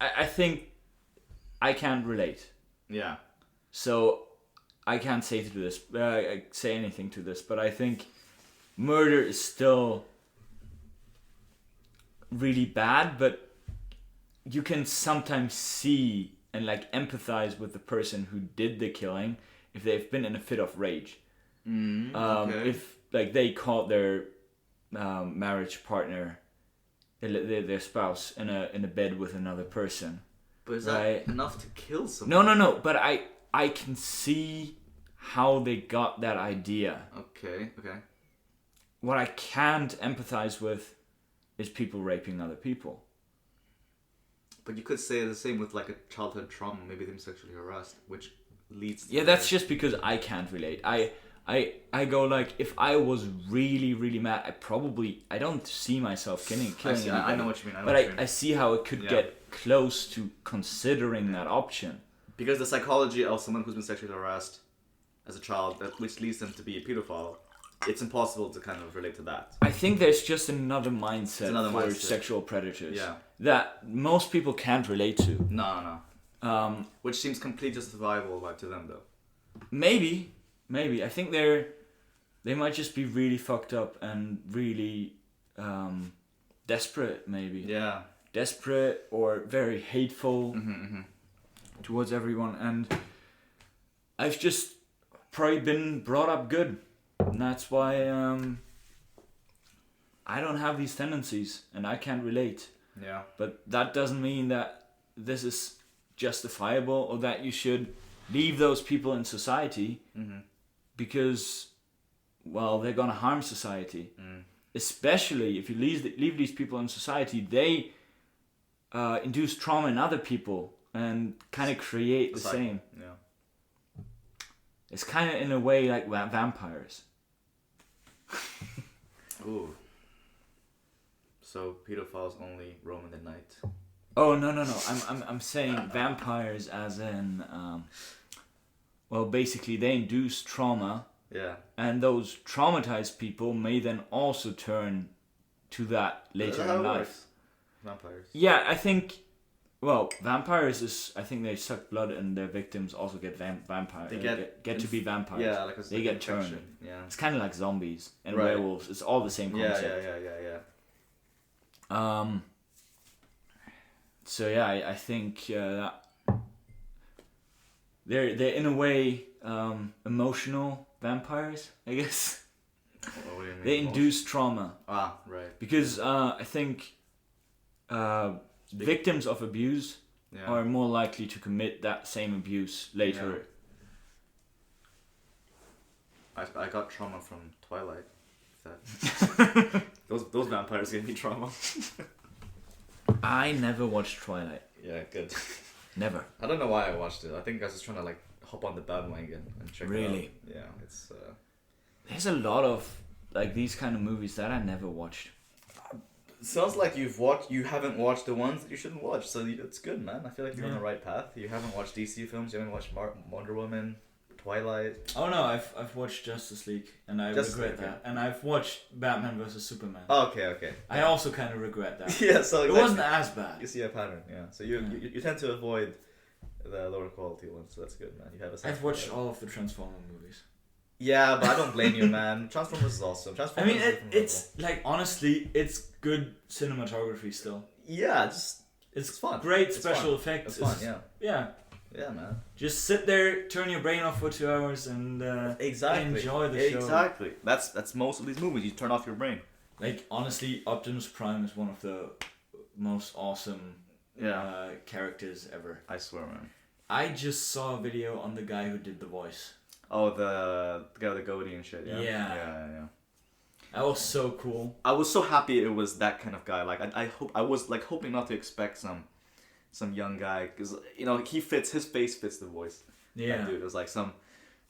I think I can't relate. Yeah. So I can't say anything to this, but I think murder is still really bad, but you can sometimes see and like empathize with the person who did the killing if they've been in a fit of rage. Okay. If like they caught their marriage partner their spouse in a bed with another person. But is that enough to kill No, someone? no. But I can see how they got that idea. Okay. What I can't empathize with is people raping other people. But you could say the same with like a childhood trauma, maybe them sexually harassed, which leads to... Yeah, that's just because I can't relate. I go like, if I was really, really mad, I don't see myself killing anybody. I know what you mean. But I see how it could get close to considering that option. Because the psychology of someone who's been sexually harassed as a child, which leads them to be a pedophile, it's impossible to kind of relate to that. I think there's just another mindset for sexual predators that most people can't relate to. No. Which seems completely justifiable to them, though. Maybe. I think they might just be really fucked up and really desperate, maybe. Yeah. Desperate or very hateful towards everyone. And I've just probably been brought up good. And that's why I don't have these tendencies and I can't relate. Yeah. But that doesn't mean that this is justifiable or that you should leave those people in society because, well, they're going to harm society. Especially if you leave these people in society, they induce trauma in other people and kind of create the same. Yeah. It's kind of in a way like vampires. Ooh. So pedophiles only roam in the night. Oh no! I'm saying vampires as in, well, basically they induce trauma. Yeah. And those traumatized people may then also turn to that later in life. Works? Vampires. Yeah, I think. Well, vampires is. I think they suck blood, and their victims also get vampires. They get to be vampires. Yeah, like they get turned. Yeah. It's kind of like zombies and werewolves. It's all the same concept. Yeah. So yeah, I think that they're in a way emotional vampires, I guess. What do you mean? They induce trauma. Ah, right. Because I think victims of abuse are more likely to commit that same abuse later. Yeah. I got trauma from Twilight. Those vampires gave me trauma. I never watched Twilight. Yeah, good. Never. I don't know why I watched it. I think I was just trying to hop on the bandwagon and check it out. Really? Yeah, it's... There's a lot of these kind of movies that I never watched. Sounds like you haven't watched the ones that you shouldn't watch, so it's good, man. I feel like you're on the right path. You haven't watched DC films, you haven't watched Wonder Woman, Twilight. Oh no, I've watched Justice League and I regret that. And I've watched Batman vs Superman. Oh, okay. I also kind of regret that. Yeah, so exactly. It wasn't as bad. You see a pattern, yeah. So you tend to avoid the lower quality ones, so that's good, man. You have a. I've watched all of the Transformer movies. Yeah, but I don't blame you, man. Transformers is awesome. It's honestly, it's good cinematography still. Yeah, it's fun. Great special effects. It's fun, yeah. Yeah, man. Just sit there, turn your brain off for 2 hours, and enjoy the show. Exactly. That's most of these movies. You turn off your brain. Honestly, Optimus Prime is one of the most awesome characters ever. I swear, man. I just saw a video on the guy who did the voice. Oh, the guy with the goatee and shit. Yeah. Yeah. That was so cool. I was so happy it was that kind of guy. I was hoping not to expect some young guy, because his face fits the voice. Yeah. That dude, it was like some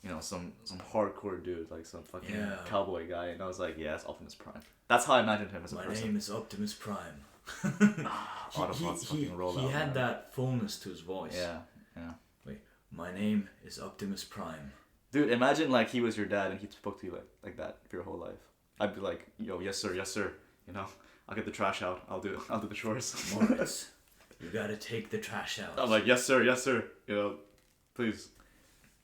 hardcore dude, like some fucking cowboy guy, and I was like, yeah, it's Optimus Prime. That's how I imagined him as a person. My name is Optimus Prime. He had that fullness to his voice. Yeah. Wait, my name is Optimus Prime. Dude, imagine he was your dad and he spoke to you like that for your whole life. I'd be like, yo, yes sir. I'll get the trash out. I'll do the chores. Moritz, you gotta take the trash out. I'm like, yes sir. Please.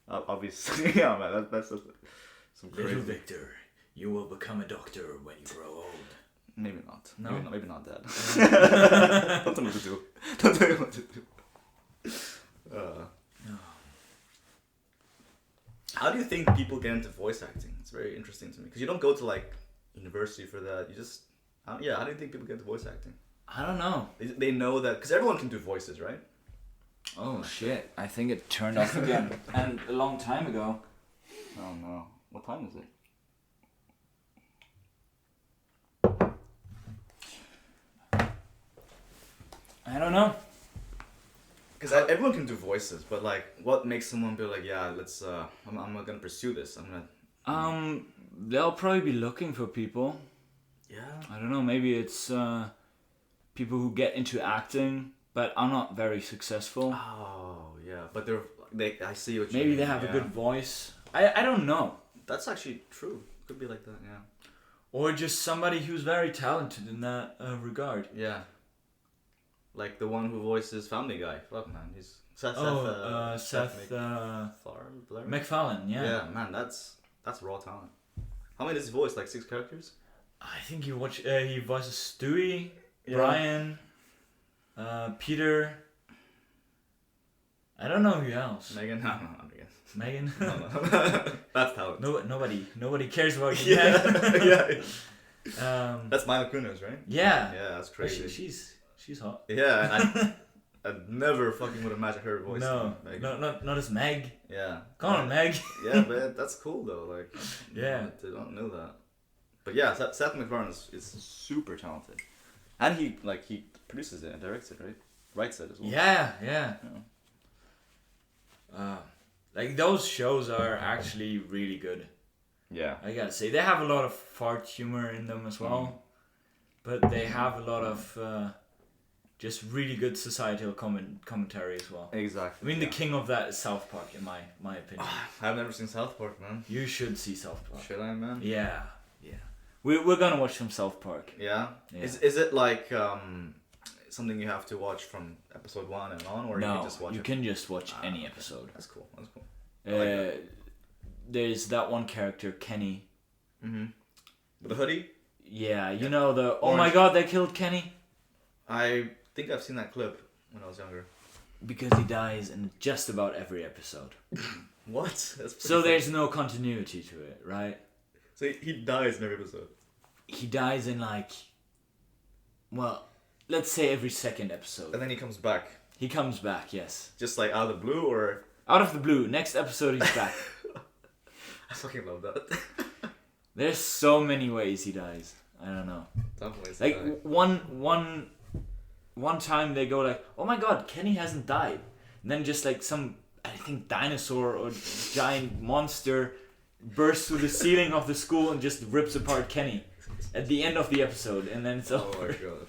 I'll be yeah, man. That's some crazy. Little Victor, you will become a doctor when you grow old. Maybe not. No? Maybe not, Dad. Don't tell me what to do. Don't tell me what to do. No. How do you think people get into voice acting? It's very interesting to me, because you don't go to university for that. You just how do you think people get into voice acting? I don't know. They know that because everyone can do voices, right? Oh shit! I think it turned off again, and a long time ago. Oh no! What time is it? I don't know. Because everyone can do voices, but like, what makes someone be like, yeah, let's. I'm not gonna pursue this. I'm gonna. They'll probably be looking for people. Yeah. I don't know. Maybe it's people who get into acting, but are not very successful. Oh yeah, but they. I see what you Maybe mean. they have a good voice. I don't know. That's actually true. Could be like that. Yeah. Or just somebody who's very talented in that regard. Yeah. Like the one who voices Family Guy. Fuck man, he's Seth. MacFarlane. Yeah. Yeah, man, that's raw talent. How many does he voice? Like 6 characters? I think he voices Stewie, Brian, Peter. I don't know who else. Megan? No, I'm again. Megan? No. That's talent. Nobody cares about you. Yeah. That's Mila Kunis, right? Yeah. Yeah, that's crazy. She's hot. Yeah, and I never fucking would imagine her voice. No, not as Meg. Yeah. Come on, Meg. Yeah, but that's cool though. Like, yeah, I don't know that. But yeah, Seth MacFarlane is super talented, and he produces it and directs it, right? Writes it as well. Yeah. Like those shows are actually really good. Yeah. I gotta say they have a lot of fart humor in them as well, but they have a lot of just really good societal commentary as well. Exactly. I mean, the king of that is South Park, in my opinion. I've never seen South Park, man. You should see South Park. Should I, man? Yeah. We're gonna watch some South Park. Yeah. Is it like something you have to watch from episode 1 and on, or you can just watch? You can just watch any episode. That's cool. There's that one character, Kenny. Mm-hmm. With the hoodie. Yeah, you know the. Oh my God! They killed Kenny. I think I've seen that clip when I was younger. Because he dies in just about every episode. What? So there's no continuity to it, right? So he dies in every episode. He dies in let's say every second episode. And then he comes back. He comes back, yes. Just like out of the blue, or out of the blue. Next episode he's back. I fucking love that. There's so many ways he dies. I don't know. Some ways like one time they go like, oh my God, Kenny hasn't died. And then just like some, I think, dinosaur or giant monster bursts through the ceiling of the school and just rips apart Kenny at the end of the episode, and then it's over. Oh my God.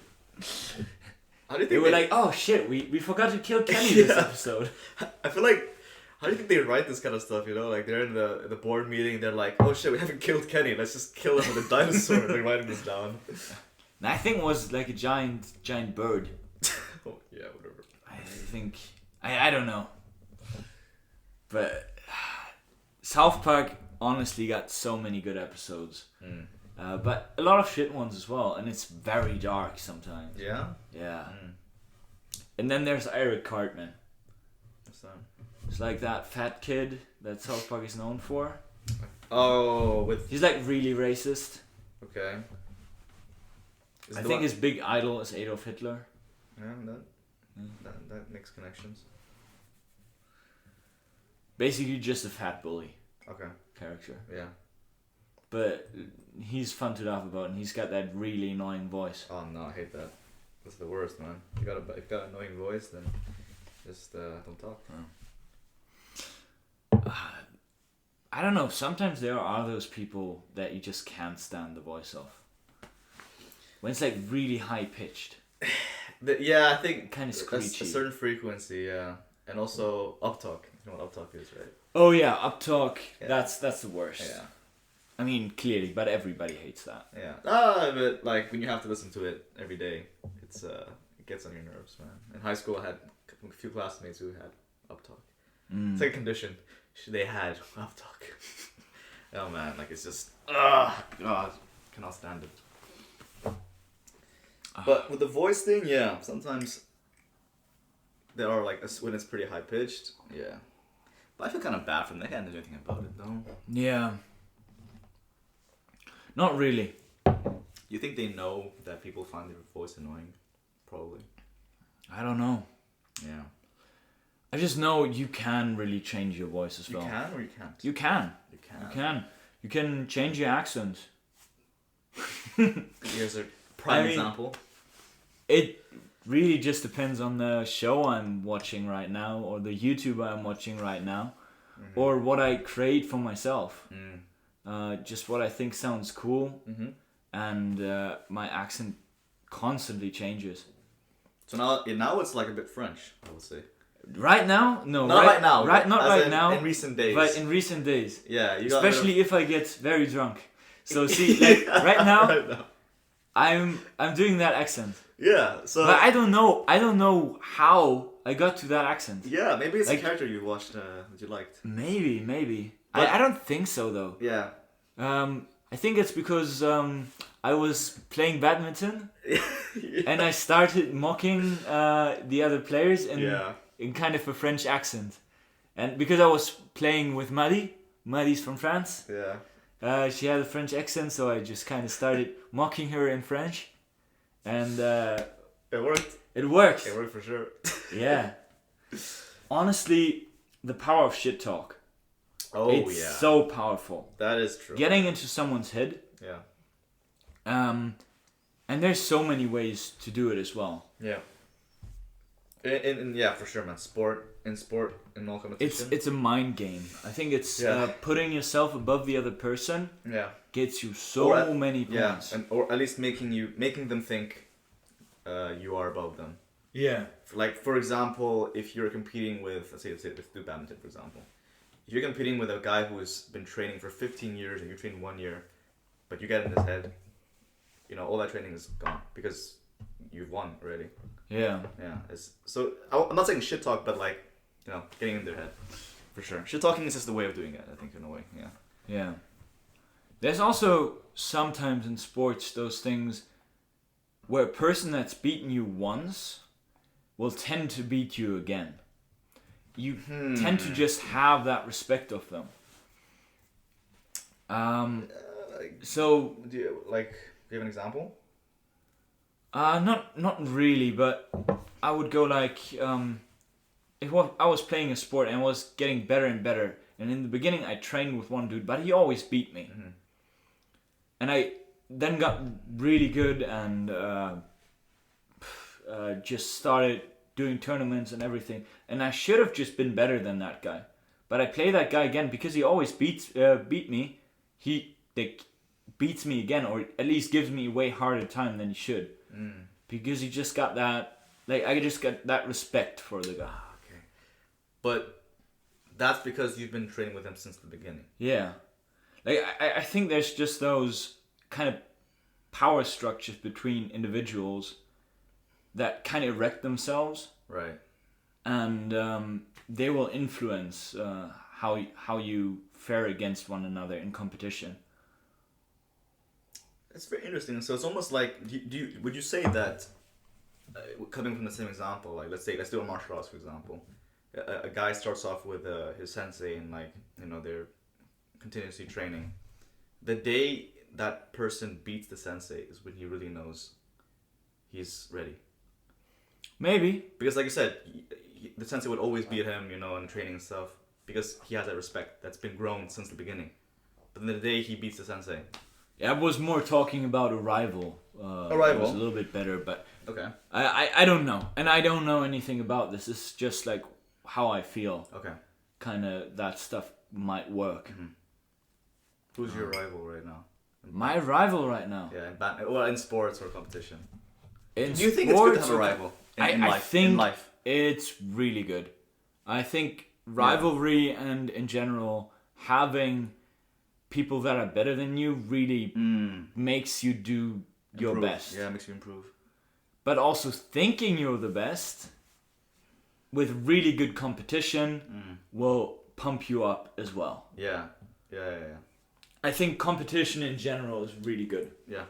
How do you think they were like, oh shit, we forgot to kill Kenny this episode. I feel like, how do you think they write this kind of stuff, you know? Like they're in the board meeting, they're like, oh shit, we haven't killed Kenny, let's just kill him with a dinosaur. They're writing this down. And I think it was like a giant bird. Oh, yeah, whatever. I think, I don't know. But South Park honestly got so many good episodes. But a lot of shit ones as well, and it's very dark sometimes. Yeah? Yeah. And then there's Eric Cartman. What's that? It's like that fat kid that South Park is known for. Oh, he's like really racist. Okay. I think his big idol is Adolf Hitler. Yeah, that makes connections. Basically just a fat bully. Okay. Character. Yeah. But he's fun to laugh about, and he's got that really annoying voice. Oh no, I hate that. That's the worst, man. If you got an annoying voice, then just don't talk. I don't know. Sometimes there are those people that you just can't stand the voice of. When it's like really high pitched. Yeah, I think kind of screechy. A certain frequency, yeah, and also uptalk. You know what uptalk is, right? Oh yeah, uptalk. Yeah. That's the worst. Yeah. I mean, clearly, but everybody hates that. Yeah. But like when you have to listen to it every day, it gets on your nerves, man. In high school, I had a few classmates who had uptalk. It's like a condition. They had uptalk. Oh man, like it's just God, cannot stand it. But with the voice thing, yeah, sometimes there are like when it's pretty high pitched, yeah. But I feel kind of bad for them. They can't do anything about it, though. Yeah. Not really. You think they know that people find their voice annoying? probably. I don't know. Yeah. I just know you can really change your voice as well. You can or you can't? You can. You can. You can. You can change your accent. Here's a prime example. It really just depends on the show I'm watching right now, or the YouTuber I'm watching right now, or what I create for myself. Just what I think sounds cool, and my accent constantly changes. So now it's like a bit French, I would say. Right now? No. Not right now. Not right now. In recent days. But in recent days. Yeah. Especially if I get very drunk. So see, like, right now, I'm doing that accent. Yeah. So. But I don't know how I got to that accent. Yeah, maybe it's like, a character you watched that you liked. Maybe. I don't think so though. Yeah. I think it's because I was playing badminton, and I started mocking the other players in kind of a French accent, and because I was playing with Maddie's from France. Yeah. She had a French accent, so I just kind of started mocking her in French, and it worked. It worked. It worked for sure. Yeah. Honestly, the power of shit talk. Oh, it's so powerful. That is true. Getting into someone's head. Yeah. And there's so many ways to do it as well. Yeah. Yeah, for sure, man. In all competition. It's a mind game. I think it's putting yourself above the other person. Yeah. Gets you so many points. Yeah, or at least making them think you are above them. Yeah. Like, for example, if you're competing with, let's do badminton, for example. If you're competing with a guy who has been training for 15 years and you train 1 year, but you get in his head, all that training is gone because you've won already. Yeah. Yeah. So I'm not saying shit talk, but like, getting in their head, for sure. Shit talking is just the way of doing it, I think, in a way. Yeah. Yeah. There's also sometimes in sports those things where a person that's beaten you once will tend to beat you again. You tend to just have that respect of them. So do you have an example? Not really, but I would go like I was playing a sport and I was getting better and better, and in the beginning I trained with one dude, but he always beat me, and I then got really good and just started doing tournaments and everything, and I should have just been better than that guy, but I play that guy again because he always beat me. He beats me again, or at least gives me a way harder time than he should, because he just got that. I just got that respect for the guy. Okay, but that's because you've been training with him since the beginning. Yeah, I think there's just those kind of power structures between individuals that kind of erect themselves, right? And they will influence how you fare against one another in competition. It's very interesting. So it's almost like, would you say that, coming from the same example, like let's do a martial arts, for example, a guy starts off with his sensei and they're continuously training. The day that person beats the sensei is when he really knows he's ready. Maybe. Because like you said, the sensei would always beat him, in training and stuff, because he has that respect that's been grown since the beginning. But then the day he beats the sensei. Yeah, I was more talking about a rival. A rival? It was a little bit better, but okay. I don't know. And I don't know anything about this. It's just like how I feel. Okay. Kind of that stuff might work. Mm-hmm. Who's your rival right now? My rival right now? Yeah, in sports or competition. Do you think it's good to have a rival I think it's really good. I think rivalry and in general having people that are better than you really makes you do your best. Yeah, it makes you improve. But also thinking you're the best with really good competition will pump you up as well. Yeah. I think competition in general is really good. Yeah.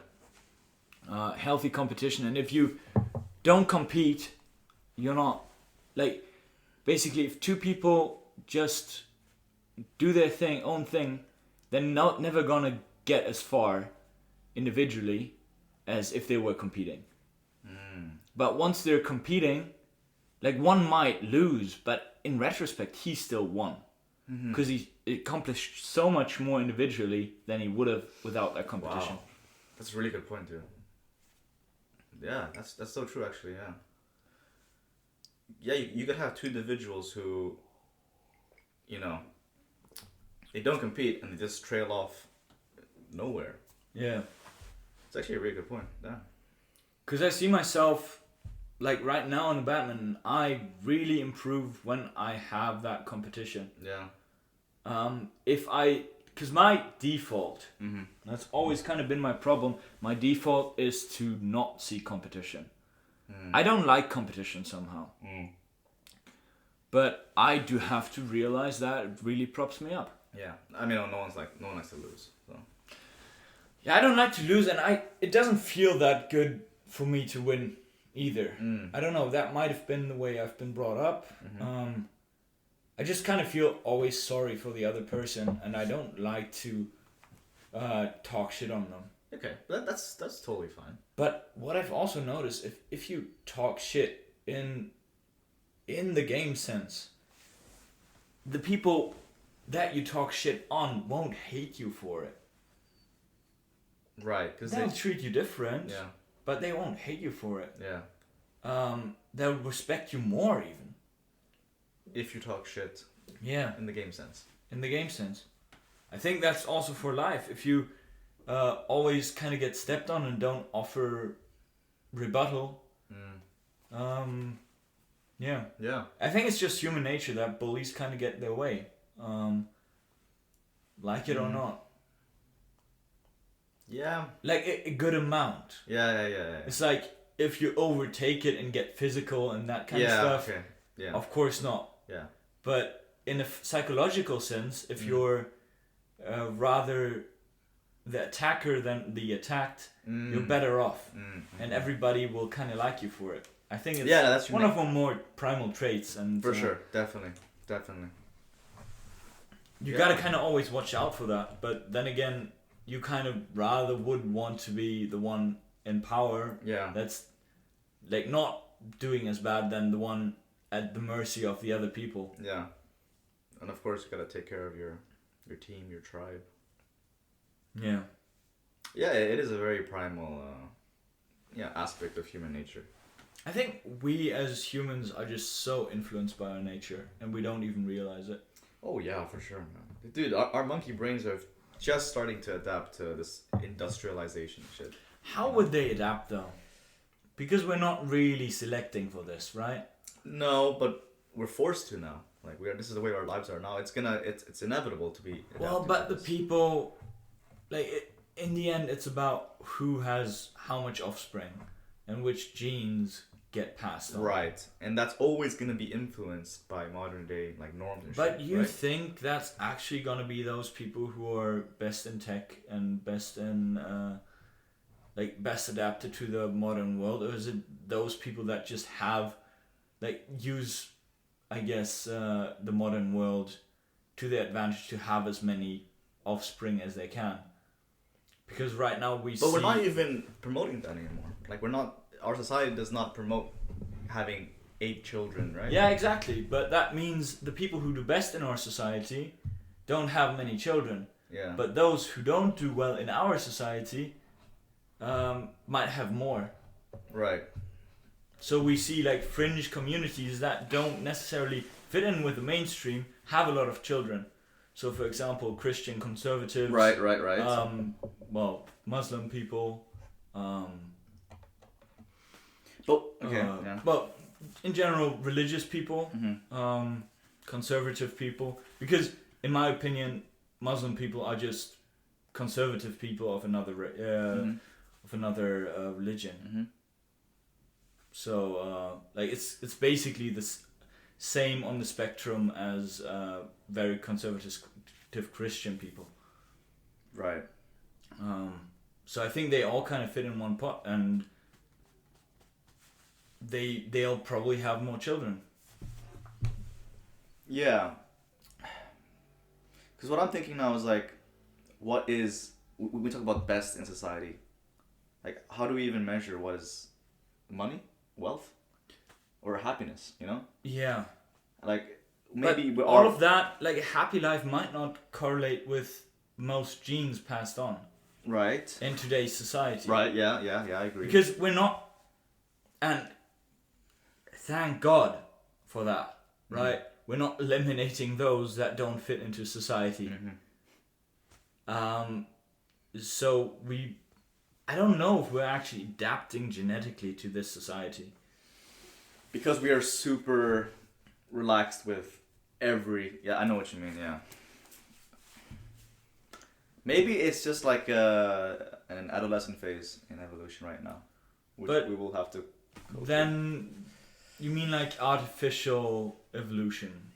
Healthy competition, and if you don't compete, you're not basically if two people just do their own thing, they're never gonna get as far individually as if they were competing. But once they're competing, like one might lose, but in retrospect, he still won. Because he accomplished so much more individually than he would have without that competition. Wow. That's a really good point, too. Yeah, that's so true, actually, yeah. Yeah, you could have two individuals who, you know, they don't compete and they just trail off nowhere. Yeah. It's actually a really good point, yeah. Because I see myself, like right now in the badminton, I really improve when I have that competition. Yeah. Because my default, that's always kind of been my problem, my default is to not see competition. I don't like competition somehow. But I do have to realize that it really props me up. Yeah, I mean, no one likes to lose, so. Yeah, I don't like to lose, and it doesn't feel that good for me to win either. I don't know, that might have been the way I've been brought up. I just kind of feel always sorry for the other person, and I don't like to talk shit on them. Okay, that's totally fine. But what I've also noticed, if you talk shit in the game sense, the people that you talk shit on won't hate you for it. Right, because They'll treat you different, yeah, but they won't hate you for it. Yeah. They'll respect you more even. If you talk shit. Yeah. In the game sense. In the game sense. I think that's also for life. If you always kind of get stepped on and don't offer rebuttal. Yeah. Yeah. I think it's just human nature that bullies kind of get their way. Like it or not. Yeah. Like a good amount. Yeah. It's like if you overtake it and get physical and that kind of stuff. Okay. Yeah. Of course not. Yeah. But in a psychological sense, if you're rather the attacker than the attacked, you're better off. And everybody will kind of like you for it. I think it's that's one of our more primal traits. And for sure. Definitely. You gotta kind of always watch out for that. But then again, you kind of rather would want to be the one in power. Yeah. That's like not doing as bad than the one at the mercy of the other people. Yeah. And of course, you gotta take care of your team, your tribe. Yeah. Yeah, it is a very primal aspect of human nature. I think we as humans are just so influenced by our nature and we don't even realize it. Oh yeah, for sure, man. Dude, our monkey brains are just starting to adapt to this industrialization shit. How would they adapt though? Because we're not really selecting for this, right? No, but we're forced to now. Like this is the way our lives are now. It's inevitable to be. Well, but the people, in the end, it's about who has how much offspring, and which genes get passed on. Right, and that's always gonna be influenced by modern day norms and shit. But you right? think that's actually gonna be those people who are best in tech and best in best adapted to the modern world, or is it those people that just have use, I guess, the modern world to their advantage to have as many offspring as they can? Because right now But we're not even promoting that anymore. We're not. Our society does not promote having 8 children, right? Yeah, exactly. But that means the people who do best in our society don't have many children. Yeah. But those who don't do well in our society might have more. Right. So we see fringe communities that don't necessarily fit in with the mainstream have a lot of children. So for example, Christian conservatives. Right. Well, Muslim people. Well, in general, religious people, conservative people. Because in my opinion, Muslim people are just conservative people of another religion. So it's basically the same on the spectrum as very conservative Christian people. Right. So I think they all kind of fit in one pot, and they'll probably have more children. Yeah. Because what I'm thinking now is what is we talk about best in society. How do we even measure what is money, wealth, or happiness. You know, Yeah. like maybe But all of that, like a happy life, might not correlate with most genes passed on right. in today's society. Right. Yeah. Yeah. Yeah. I agree. Because we're not, and thank God for that, right? We're not eliminating those that don't fit into society. So I don't know if we're actually adapting genetically to this society. Because we are super relaxed with yeah, I know what you mean, yeah. Maybe it's just like an adolescent phase in evolution right now, which But we will have to go then you mean like artificial evolution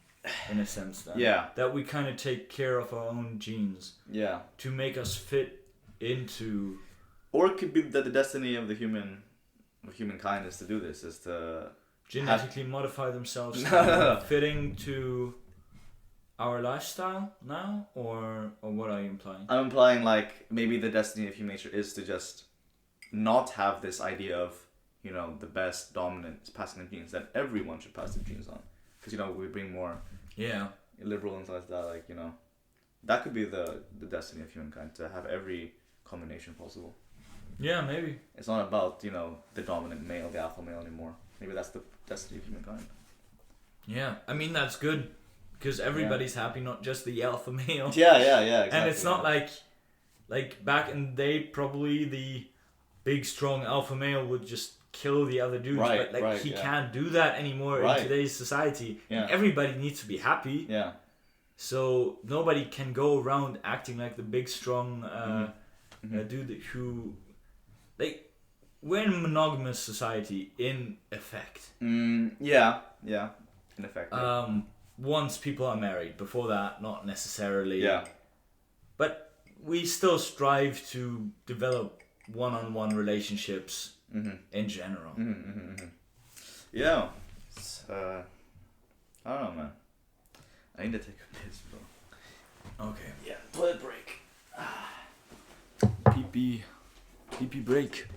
in a sense then? Yeah. That we kind of take care of our own genes Yeah. to make us fit into... Or it could be that the destiny of humankind is to do this, is to genetically modify themselves fitting to our lifestyle now, or what are you implying? I'm implying like maybe the destiny of human nature is to just not have this idea of, you know, the best dominant passing the genes, that everyone should pass the genes on, because, you know, we bring more liberal and stuff like that, like, you know, that could be the destiny of humankind, to have every combination possible. Yeah, maybe. It's not about, you know, the dominant male, the alpha male anymore. Maybe that's the destiny of humankind. Yeah, I mean, that's good, because everybody's happy, not just the alpha male. Yeah, exactly. And it's not like back in the day, probably the big strong alpha male would just kill the other dudes, but he can't do that anymore in today's society. Yeah. And everybody needs to be happy. Yeah. So nobody can go around acting like the big strong dude who, like, we're in a monogamous society in effect. Yeah, in effect. Yeah. Once people are married, before that, not necessarily. Yeah. But we still strive to develop one-on-one relationships in general. Yeah. It's, I don't know, man. I need to take a piss, bro. Okay. Yeah, toilet break. Pee break.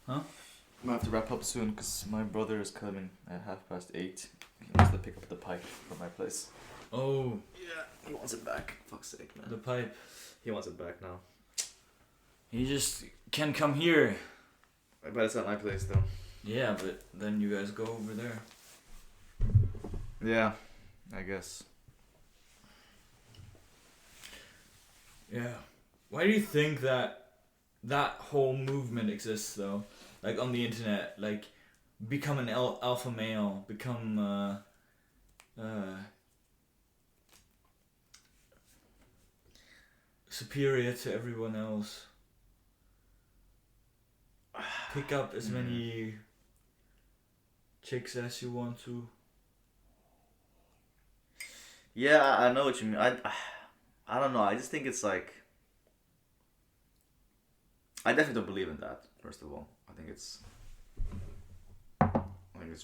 Huh? I'm gonna have to wrap up soon because my brother is coming at 8:30. He wants to pick up the pipe from my place. Oh. Yeah, he wants it back. Fuck's sake, man. The pipe. He wants it back now. He just can come here. But it's at my place though. Yeah, but then you guys go over there. Yeah, I guess. Yeah. Why do you think that whole movement exists though? Like on the internet, like become an alpha male, become superior to everyone else. Pick up as many chicks as you want to. Yeah, I know what you mean. I don't know. I just think it's like, I definitely don't believe in that. First of all, I think it's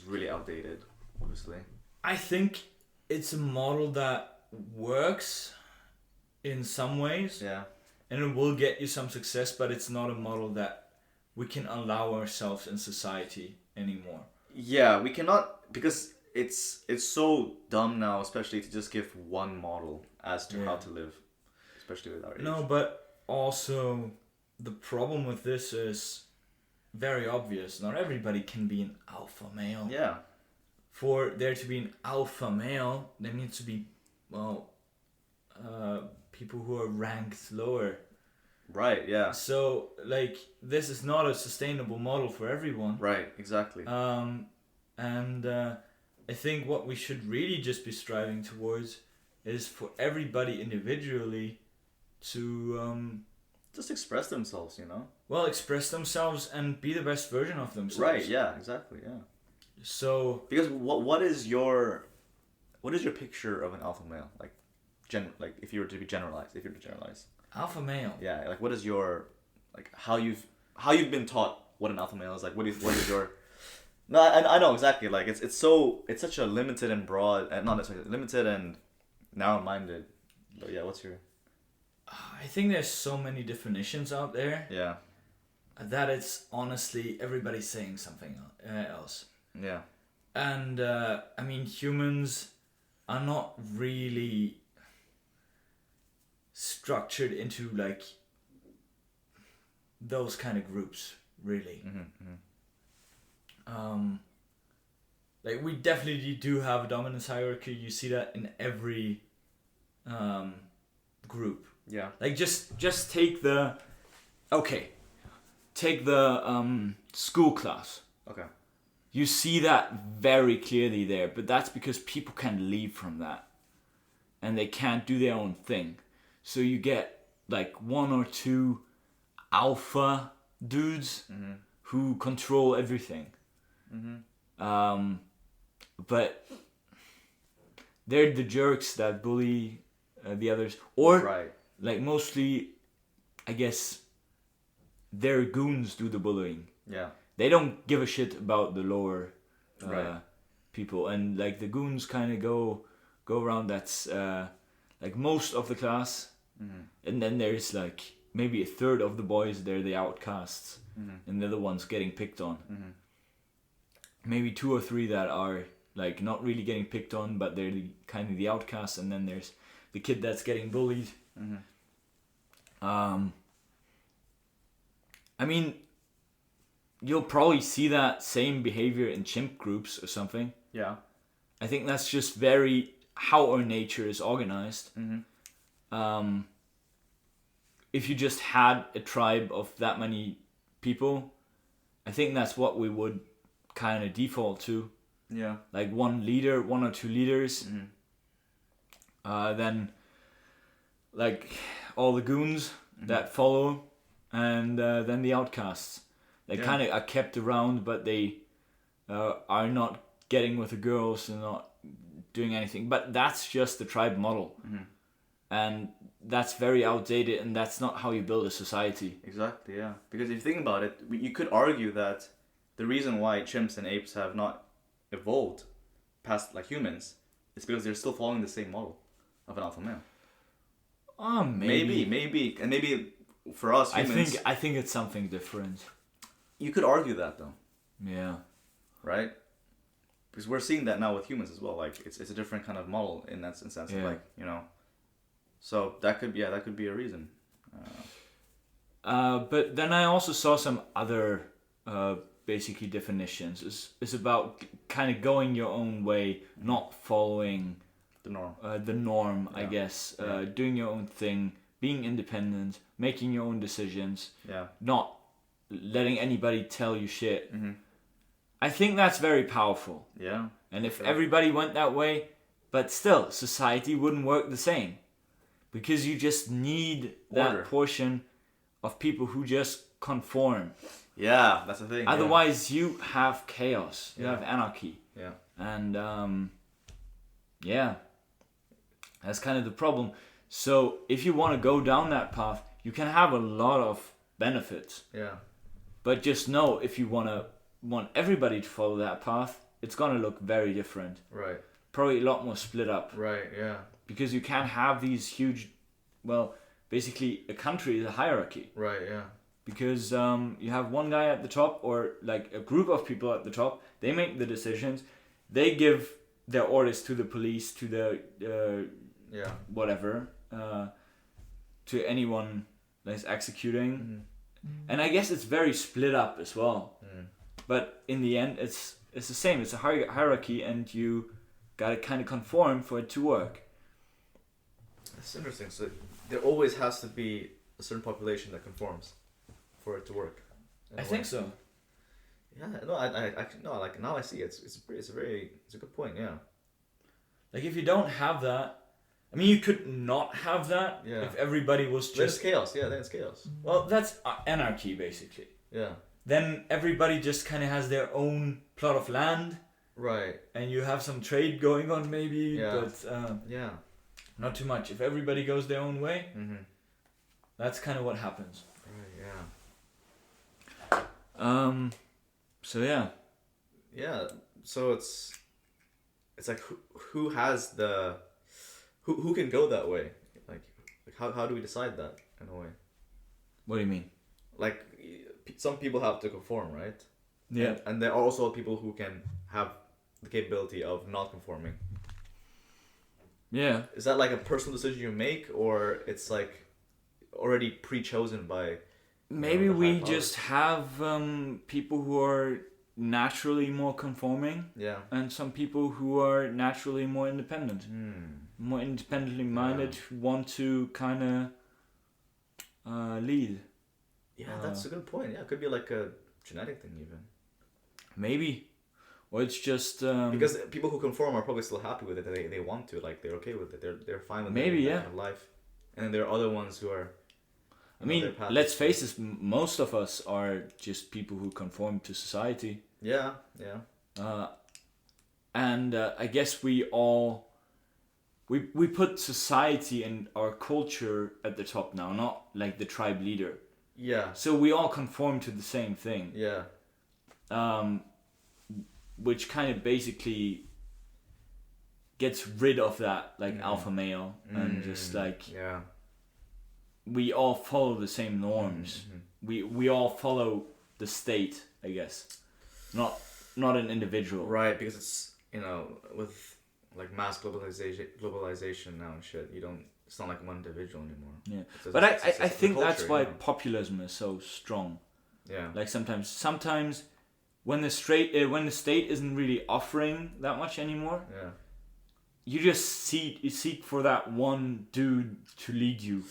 really outdated. Obviously. I think it's a model that works in some ways. Yeah. And it will get you some success, but it's not a model that we can allow ourselves in society anymore. Yeah, we cannot, because it's so dumb now, especially to just give one model as to how to live, especially with our age. No, but also the problem with this is very obvious. Not everybody can be an alpha male. Yeah. For there to be an alpha male, there needs to be, well, people who are ranked lower. Right, yeah. So, like, this is not a sustainable model for everyone. Right, exactly. And I think what we should really just be striving towards is for everybody individually to just express themselves, you know? well, express themselves and be the best version of themselves. Right, yeah, exactly, yeah. So because what is your picture of an alpha male? Like like if you were to generalize. alpha male. Yeah, like what is your like how you've been taught what an alpha male is like? What is your No, I know exactly. Like it's such a limited and broad and not necessarily limited and narrow-minded. But yeah, what's your I think there's so many definitions out there. Yeah. That it's honestly everybody's saying something else. Yeah. And I mean, humans are not really structured into like those kind of groups, really. Like we definitely do have a dominance hierarchy. You see that in every group. Yeah. Like just take the school class. Okay. You see that very clearly there, but that's because people can't leave from that. And they can't do their own thing. So you get like one or two alpha dudes who control everything. But they're the jerks that bully the others. Or like mostly, I guess, their goons do the bullying. Yeah. They don't give a shit about the lower people, and like the goons kind of go around. That's like most of the class, and then there's like maybe a third of the boys. They're the outcasts, and they're the ones getting picked on. Maybe 2 or 3 that are like not really getting picked on, but they're kind of the outcasts, and then there's the kid that's getting bullied. I mean, you'll probably see that same behavior in chimp groups or something. Yeah. I think that's just very how our nature is organized. If you just had a tribe of that many people, I think that's what we would kind of default to. Yeah. Like one leader, 1 or 2 leaders. Then like all the goons that follow, and then the outcasts. They kind of are kept around, but they are not getting with the girls and not doing anything. But that's just the tribe model. And that's very outdated, and that's not how you build a society. Exactly, yeah. Because if you think about it, you could argue that the reason why chimps and apes have not evolved past like humans is because they're still following the same model of an alpha male. Maybe. And maybe for us humans... I think it's something different. You could argue that though. Yeah. Right? Because we're seeing that now with humans as well. Like it's a different kind of model in that sense. Yeah. Like, you know. So that could be a reason. But then I also saw some other basically definitions. It's about kind of going your own way, not following the norm. I guess. Doing your own thing, being independent, making your own decisions. Yeah. Not letting anybody tell you shit. I think that's very powerful. Yeah. And if everybody went that way, but still, society wouldn't work the same. Because you just need that portion of people who just conform. Yeah, that's the thing. Otherwise, you have chaos. You have anarchy. Yeah. And, that's kind of the problem. So, if you want to go down that path, you can have a lot of benefits. Yeah. But just know, if you want everybody to follow that path, it's going to look very different. Right. Probably a lot more split up. Right, yeah. Because you can't have these huge, well, basically a country is a hierarchy. Right, yeah. Because you have one guy at the top, or like a group of people at the top, they make the decisions, they give their orders to the police, to the whatever, to anyone that's executing. And I guess it's very split up as well. But in the end, it's the same. It's a hierarchy, and you gotta kind of conform for it to work. That's interesting. So there always has to be a certain population that conforms for it to work. I think so. Yeah, no, no, like now I see it. It's a good point. Yeah. Like if you don't have that, I mean, you could not have that if everybody was just. Then it's chaos. Yeah, then it's chaos. Well, that's anarchy basically. Yeah. Then everybody just kind of has their own plot of land. Right. And you have some trade going on maybe, but not too much. If everybody goes their own way, that's kind of what happens. Right. Yeah. So yeah. Yeah. So it's like who has the who can go that way? Like how do we decide that in a way? What do you mean? Like some people have to conform, right? Yeah. And there are also people who can have the capability of not conforming. Yeah. Is that like a personal decision you make, or it's like already pre-chosen by? Maybe we just have people who are naturally more conforming. Yeah. And some people who are naturally more independent. More independently minded, who want to kind of lead. Yeah, that's a good point. Yeah, it could be like a genetic thing even. Maybe. Or it's just... because people who conform are probably still happy with it. They want to. Like, they're okay with it. They're fine with maybe, their life. And then there are other ones who are... I mean, let's face it, most of us are just people who conform to society. Yeah, yeah. And I guess we all... We put society and our culture at the top now, not like the tribe leader. Yeah. So we all conform to the same thing. Yeah. Which kind of basically gets rid of that like alpha male and just like we all follow the same norms. We all follow the state, I guess, not an individual. Right, because it's with like mass globalization now and shit. It's not like one individual anymore. Yeah, but I think that's why populism is so strong. Yeah. Like sometimes when the state isn't really offering that much anymore. Yeah. You just seek for that one dude to lead you,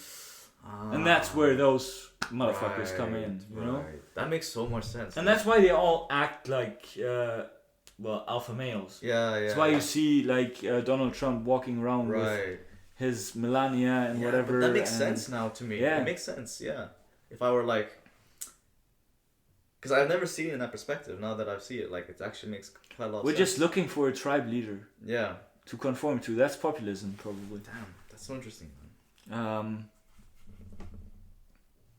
and that's where those motherfuckers come in. You know. That makes so much sense. And that's why they all act like alpha males. Yeah. That's why you see like Donald Trump walking around with his Melania and whatever. But that makes sense now to me. Yeah. It makes sense. Yeah. If I were like, because I've never seen it in that perspective. Now that I see it, like it actually makes quite a lot of sense. We're just looking for a tribe leader. Yeah. To conform to. That's populism, probably. Damn, that's so interesting.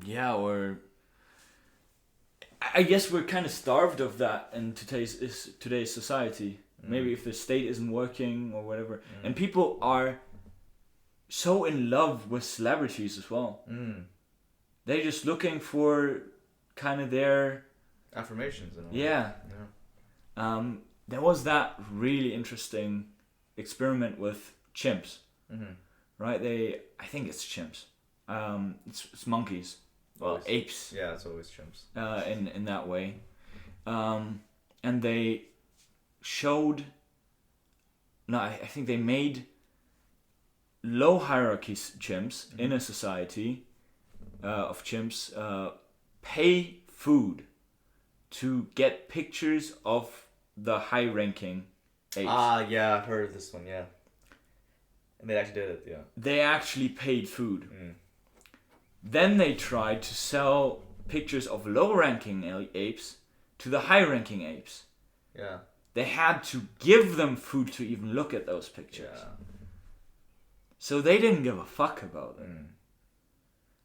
Yeah, or I guess we're kind of starved of that in today's society. Maybe if the state isn't working or whatever, and people are so in love with celebrities as well. They're just looking for kind of their affirmations. And all yeah. There was that really interesting experiment with chimps, right? I think it's chimps. It's monkeys. Well, apes. Yeah, it's always chimps. In that way, and they showed. No, I think they made low hierarchy chimps in a society of chimps pay food to get pictures of the high-ranking apes. Yeah, I've heard of this one, yeah. And they actually did it, yeah. They actually paid food. Then they tried to sell pictures of low-ranking apes to the high-ranking apes. Yeah. They had to give them food to even look at those pictures. Yeah. So they didn't give a fuck about it.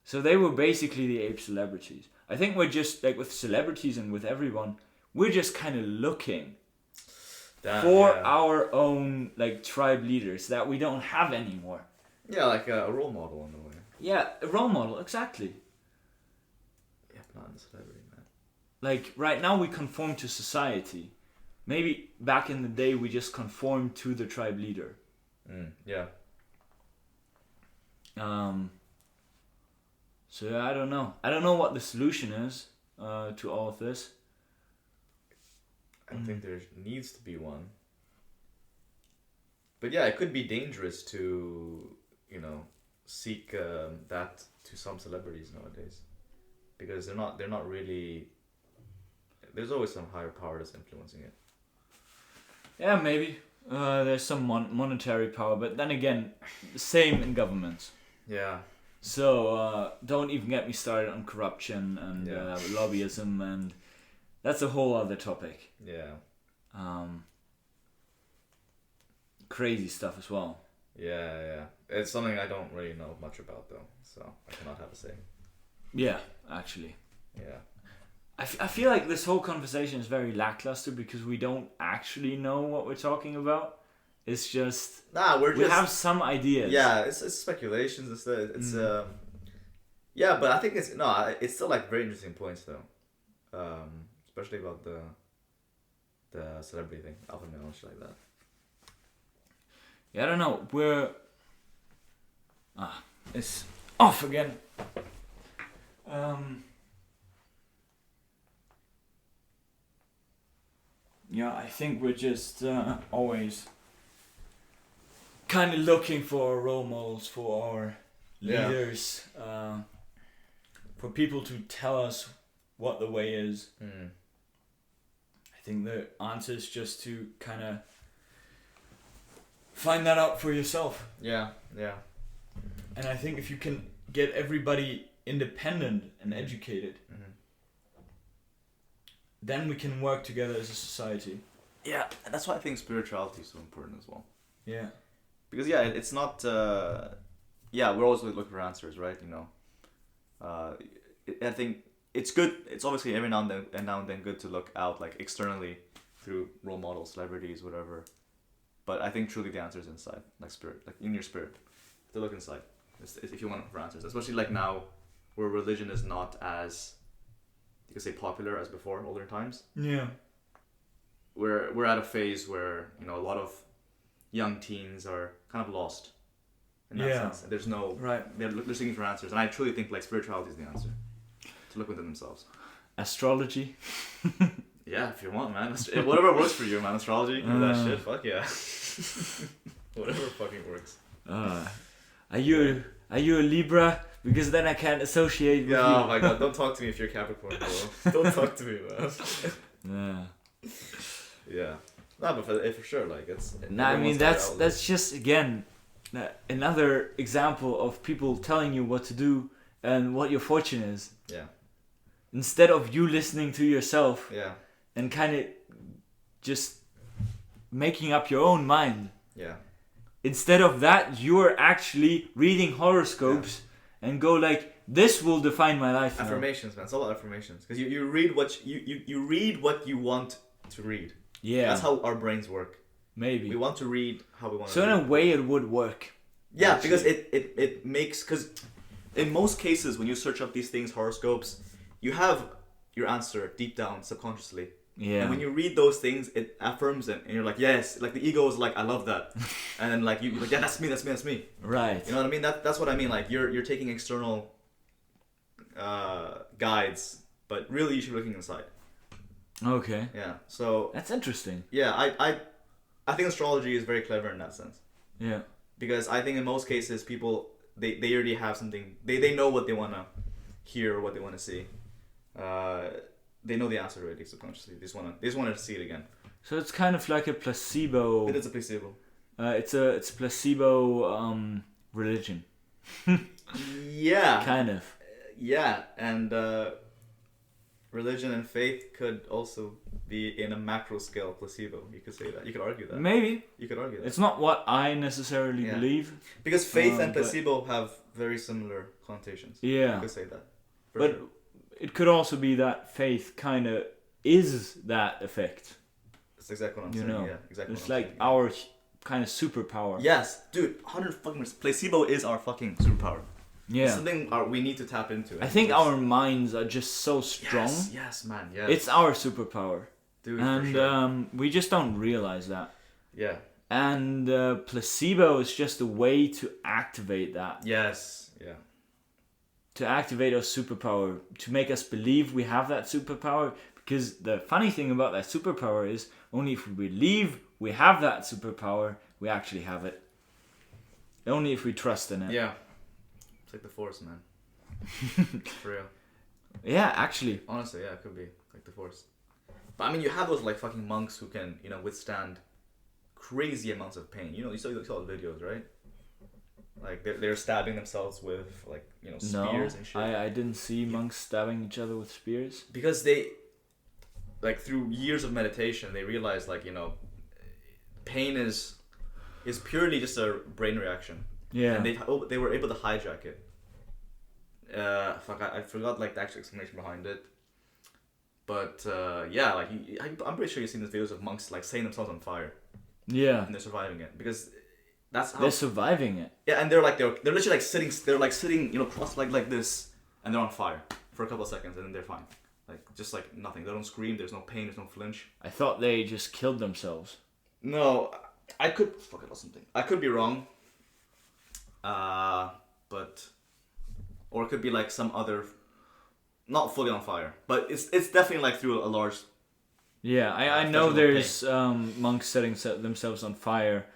So they were basically the ape celebrities. I think we're just, like with celebrities and with everyone, we're just kind of looking for our own like tribe leaders that we don't have anymore. Yeah, like a role model in a way. Yeah, a role model, exactly. Yeah, not a celebrity, man. Like right now we conform to society, maybe back in the day we just conformed to the tribe leader. Yeah. So I don't know. I don't know what the solution is to all of this. I think there needs to be one. But yeah, it could be dangerous to, seek that to some celebrities nowadays, because they're not really. There's always some higher power that's influencing it. Yeah, maybe. There's some monetary power, but then again, the same in governments. Yeah. So don't even get me started on corruption and lobbyism, and that's a whole other topic. Yeah. Crazy stuff as well. Yeah. It's something I don't really know much about though, so I cannot have a say. Yeah, actually. Yeah. I feel like this whole conversation is very lackluster because we don't actually know what we're talking about. It's just we have some ideas. Yeah, it's speculations. Yeah, but I think it's still like very interesting points though, especially about the celebrity thing, alpha male and shit like that. Yeah, I don't know. It's off again. Yeah, I think we're just always kind of looking for role models for our leaders, for people to tell us what the way is. I think the answer is just to kind of find that out for yourself. Yeah. And I think if you can get everybody independent and educated, then we can work together as a society. Yeah, and that's why I think spirituality is so important as well. Yeah. Because it's not. We're always looking for answers, right? I think it's good. It's obviously every now and then good to look out like externally through role models, celebrities, whatever. But I think truly the answer is inside, like spirit, like in your spirit. To look inside, if you want for answers, especially like now, where religion is not as, you could say, popular as before, older times. Yeah. We're at a phase where a lot of young teens are kind of lost. In that sense, there's no they're seeking for answers, and I truly think like spirituality is the answer. To look within themselves. Astrology. Yeah, if you want, man. Whatever works for you, man. Astrology, that shit. Fuck yeah. Whatever fucking works. Are you a Libra? Because then I can't associate with you. Oh my god! Don't talk to me if you're Capricorn, bro. Don't talk to me, man. Yeah. No, but for sure, like it's. I mean that's just again another example of people telling you what to do and what your fortune is. Yeah. Instead of you listening to yourself. Yeah. And kind of just making up your own mind. Yeah. Instead of that, you're actually reading horoscopes and go like, this will define my life. Affirmations, man. It's all about affirmations. Because you read you read what you want to read. Yeah. That's how our brains work. Maybe. We want to read how we want to So read. in a way it would work. Yeah, actually. Because it makes... Because in most cases, when you search up these things, horoscopes, you have your answer deep down, subconsciously. Yeah. And when you read those things, it affirms it, and you're like, yes, like the ego is like, I love that, and then like you're like, yeah, that's me. Right. You know what I mean? That's what I mean. Like you're taking external guides, but really you should be looking inside. Okay. Yeah. So that's interesting. Yeah, I think astrology is very clever in that sense. Yeah. Because I think in most cases people they already have something, they know what they want to hear or what they want to see. They know the answer already subconsciously. They just want to see it again. So it's kind of like a placebo. It is a placebo. It's a placebo religion. Yeah. Kind of. Yeah, and religion and faith could also be in a macro scale placebo. You could say that. You could argue that. Maybe. You could argue that. It's not what I necessarily believe. Because faith and placebo have very similar connotations. Yeah. You could say that. But sure. It could also be that faith kind of is that effect. That's exactly what I'm saying. Yeah, exactly. It's like our kind of superpower. Yes, dude. 100% placebo is our fucking superpower. Yeah. It's something we need to tap into. I think our minds are just so strong. Yes, man. Yeah. It's our superpower. Dude, and for sure. we just don't realize that. Yeah. And placebo is just a way to activate that. Yes. Yeah. To activate our superpower, to make us believe we have that superpower. Because the funny thing about that superpower is only if we believe we have that superpower, we actually have it. Only if we trust in it. Yeah. It's like the Force, man. For real. Yeah, actually. Honestly, yeah, it could be like the Force. But I mean, you have those like fucking monks who can, withstand crazy amounts of pain. You saw the videos, right? Like they're stabbing themselves with like spears and shit. I didn't see monks stabbing each other with spears. Because they, like through years of meditation, they realized like pain is purely just a brain reaction. Yeah. And they were able to hijack it. I forgot like the actual explanation behind it. But yeah, like I'm pretty sure you've seen these videos of monks like setting themselves on fire. Yeah. And they're surviving it because that's how they're surviving it. Yeah, and they're literally like sitting, crossed like this, and they're on fire for a couple of seconds, and then they're fine, like just like nothing. They don't scream. There's no pain. There's no flinch. I thought they just killed themselves. No, I could fuck it or something. I could be wrong. But or it could be like some other, not fully on fire, but it's definitely like through a large. Yeah, I know there's monks setting themselves on fire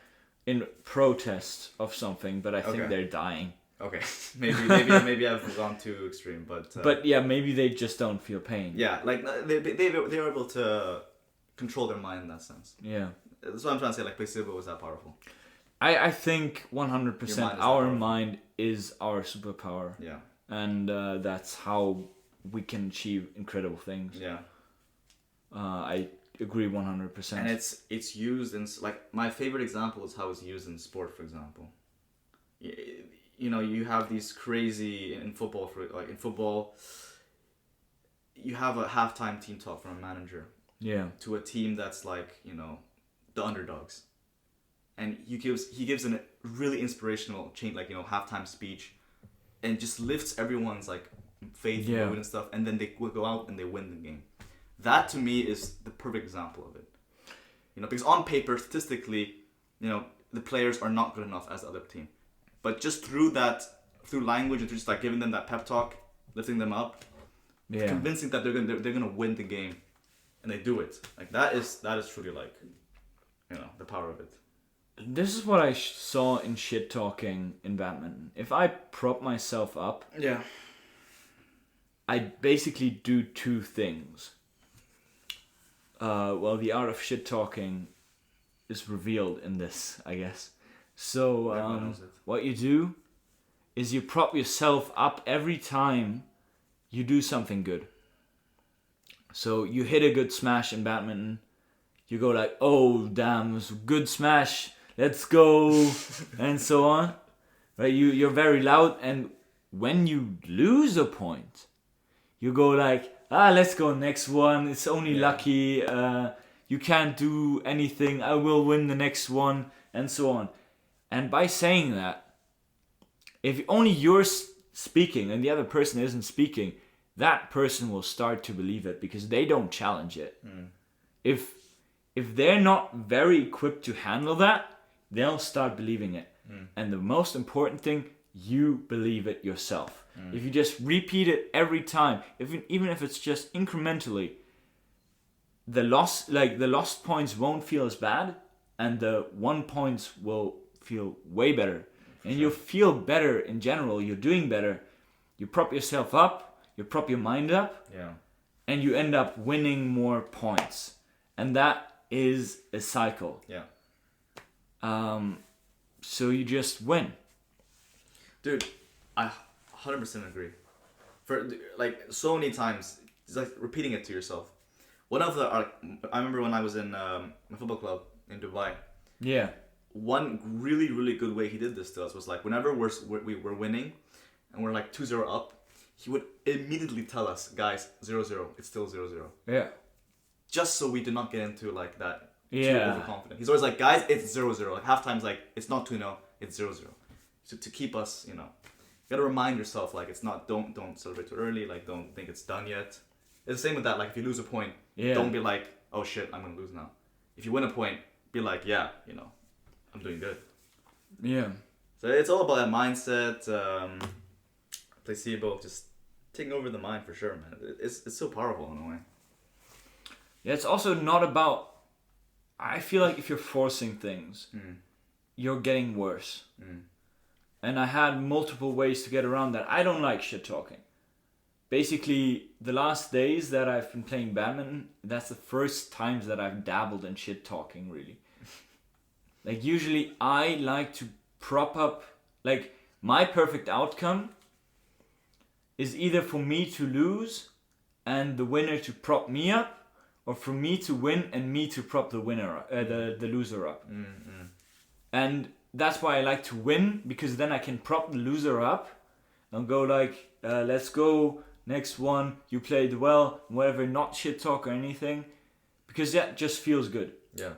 in protest of something, but I think they're dying. Okay, maybe I've gone too extreme, but yeah, maybe they just don't feel pain. Yeah, like they're able to control their mind in that sense. Yeah, that's what I'm trying to say. Like placebo was that powerful. I think 100% our mind is our superpower. Yeah, and that's how we can achieve incredible things. Yeah, I agree 100%. And it's used in like my favorite example is how it's used in sport, for example. You have these crazy in football. In football, you have a halftime team talk from a manager. Yeah. To a team that's like the underdogs, and he gives a really inspirational halftime speech, and just lifts everyone's like faith and mood and stuff, and then they will go out and they win the game. That to me is the perfect example of it. Because on paper, statistically, the players are not good enough as the other team. But just through language and through just like giving them that pep talk, lifting them up, convincing that they're gonna win the game, and they do it. Like that is truly like, the power of it. This is what I saw in shit talking in badminton. If I prop myself up, I basically do two things. The art of shit talking is revealed in this, I guess. So what you do is you prop yourself up every time you do something good. So you hit a good smash in badminton, you go like, oh damn, it was a good smash, let's go, and so on. Right? You're very loud, and when you lose a point, you go like, let's go next one, it's only lucky, you can't do anything, I will win the next one, and so on. And by saying that, if only you're speaking and the other person isn't speaking, that person will start to believe it because they don't challenge it. If they're not very equipped to handle that, they'll start believing it. And the most important thing, you believe it yourself. If you just repeat it every time, even if it's just incrementally, the lost points won't feel as bad, and the 1 points will feel way better. And you'll feel better in general. You're doing better. You prop yourself up. You prop your mind up. And you end up winning more points. And that is a cycle. So you just win. Dude, I 100% agree. For like so many times, it's like repeating it to yourself. I remember when I was in my football club in Dubai. Yeah. One really, really good way he did this to us was like whenever we're winning and we're like 2-0 up, he would immediately tell us, guys, 0-0, it's still 0-0. Yeah. Just so we do not get into like that too overconfident. He's always like, guys, it's 0-0. Like halftime's like, it's not 2-0, it's 0-0. So to keep us, you gotta remind yourself like it's not, don't celebrate too early, like don't think it's done yet. It's the same with that, like if you lose a point, don't be like, oh shit, I'm gonna lose now. If you win a point, be like, yeah, you know, I'm doing good. Yeah. So it's all about that mindset, placebo, just taking over the mind for sure, man. It's so powerful in a way. Yeah, it's also not about. I feel like if you're forcing things, you're getting worse. And I had multiple ways to get around that. I don't like shit talking. Basically, the last days that I've been playing badminton, that's the first times that I've dabbled in shit talking, really. Like, usually I like to prop up, like, my perfect outcome is either for me to lose and the winner to prop me up, or for me to win and me to prop the winner up, the loser up. And that's why I like to win, because then I can prop the loser up and go like, let's go, next one, you played well, whatever, not shit talk or anything, because that just feels good. Yeah.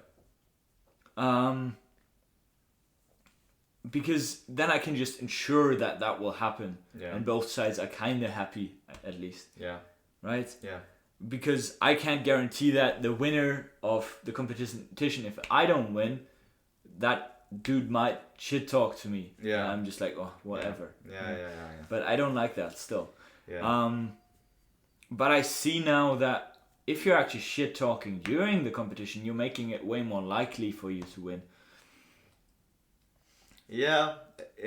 Because then I can just ensure that that will happen, Yeah. and both sides are kind of happy, at least. Yeah. Right? Yeah. Because I can't guarantee that the winner of the competition, if I don't win, that dude might shit talk to me. Yeah. And I'm just like, oh, whatever. Yeah. But I don't like that still. Yeah. But I see now that if you're actually shit talking during the competition, you're making it way more likely for you to win. Yeah,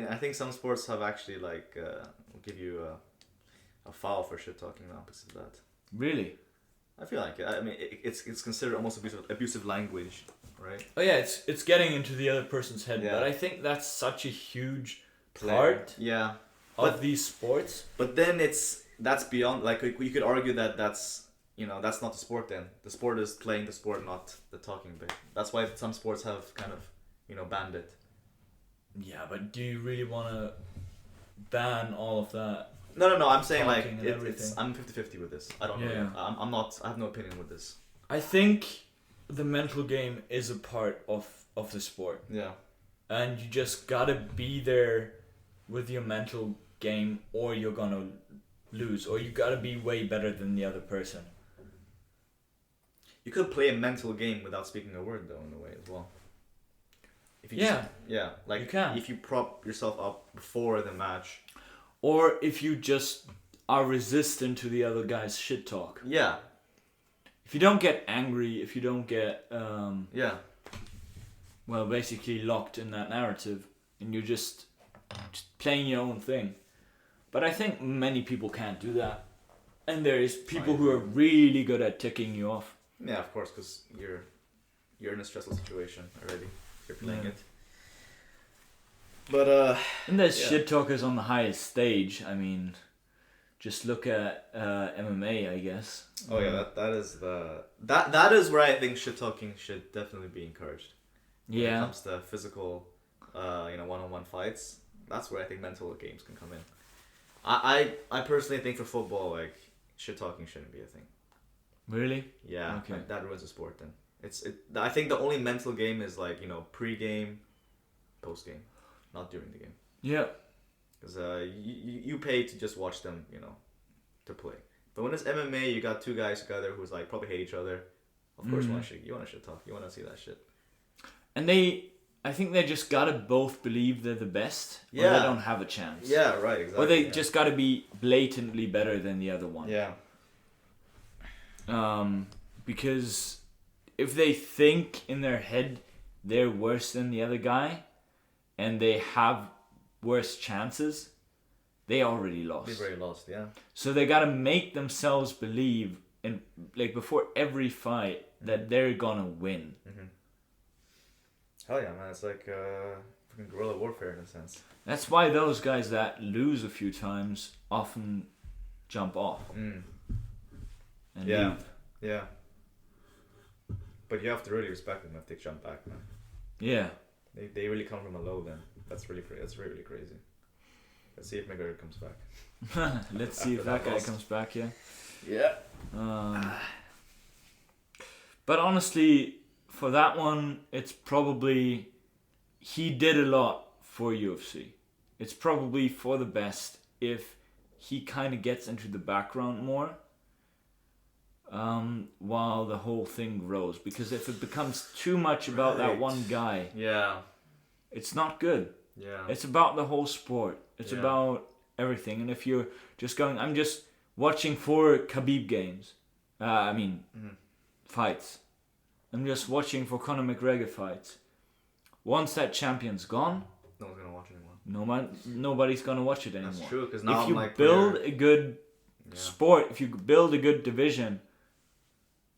I think some sports have actually like will give you a foul for shit talking now because of that. Really? I feel like I mean it's considered almost abusive language, right? Oh yeah, it's getting into the other person's head. Yeah. But I think that's such a huge part Yeah, of these sports. but then that's beyond. Like you could argue that that's that's not the sport. Then the sport is playing the sport, not the talking bit. That's why some sports have kind of banned it. Yeah, but do you really want to ban all of that? No. I'm saying like Talking and everything. I'm 50-50 with this. I don't know. Yeah. I'm not. I have no opinion with this. I think the mental game is a part of the sport. Yeah. And you just gotta be there with your mental game, or you're gonna lose, or you gotta be way better than the other person. You could play a mental game without speaking a word, though, in a way as well. If you like you can. If you prop yourself up before the match. Or if you just are resistant to the other guy's shit talk. Yeah. If you don't get angry, if you don't get well, basically locked in that narrative, and you're just playing your own thing. But I think many people can't do that, and there is people who are really good at ticking you off. Yeah, of course, because you're in a stressful situation already. If you're playing it. But and there's shit talkers on the highest stage. I mean, just look at MMA, I guess. Oh yeah, that is where I think shit talking should definitely be encouraged. When it comes to physical, one-on-one fights, that's where I think mental games can come in. I personally think for football, like shit talking shouldn't be a thing. Really? Yeah. Okay. That ruins the sport. Then I think the only mental game is like pre-game, post-game, not during the game. Yeah. Because you pay to just watch them, to play. But when it's MMA, you got two guys together who's like probably hate each other. Of course, you want to shit talk. You want to see that shit. And I think they just gotta both believe they're the best, or they don't have a chance. Yeah, right, exactly. Or they just gotta be blatantly better than the other one. Yeah. Because if they think in their head they're worse than the other guy, and they have worse chances, they already lost. They've already lost, yeah. So they gotta make themselves believe, in like before every fight, that they're gonna win. Mm-hmm. Hell yeah, man! It's like fucking guerrilla warfare in a sense. That's why those guys that lose a few times often jump off. And leave. Yeah. But you have to really respect them if they jump back, man. Yeah. They really come from a low then. That's really crazy. Let's see if McGregor comes back. Let's see if that guy comes back, yeah. Yeah. But honestly, for that one, it's probably... He did a lot for UFC. It's probably for the best if he kind of gets into the background more. while the whole thing grows. Because if it becomes too much about that one guy, Yeah. it's not good. Yeah. It's about the whole sport. It's Yeah. about everything. And if you're just going, I'm just watching 4 Khabib games. Fights. I'm just watching for Conor McGregor fights. Once that champion's gone, no one's gonna watch anymore. Nobody's gonna watch it anymore. That's true. Because now if you I'm like build a good sport, if you build a good division,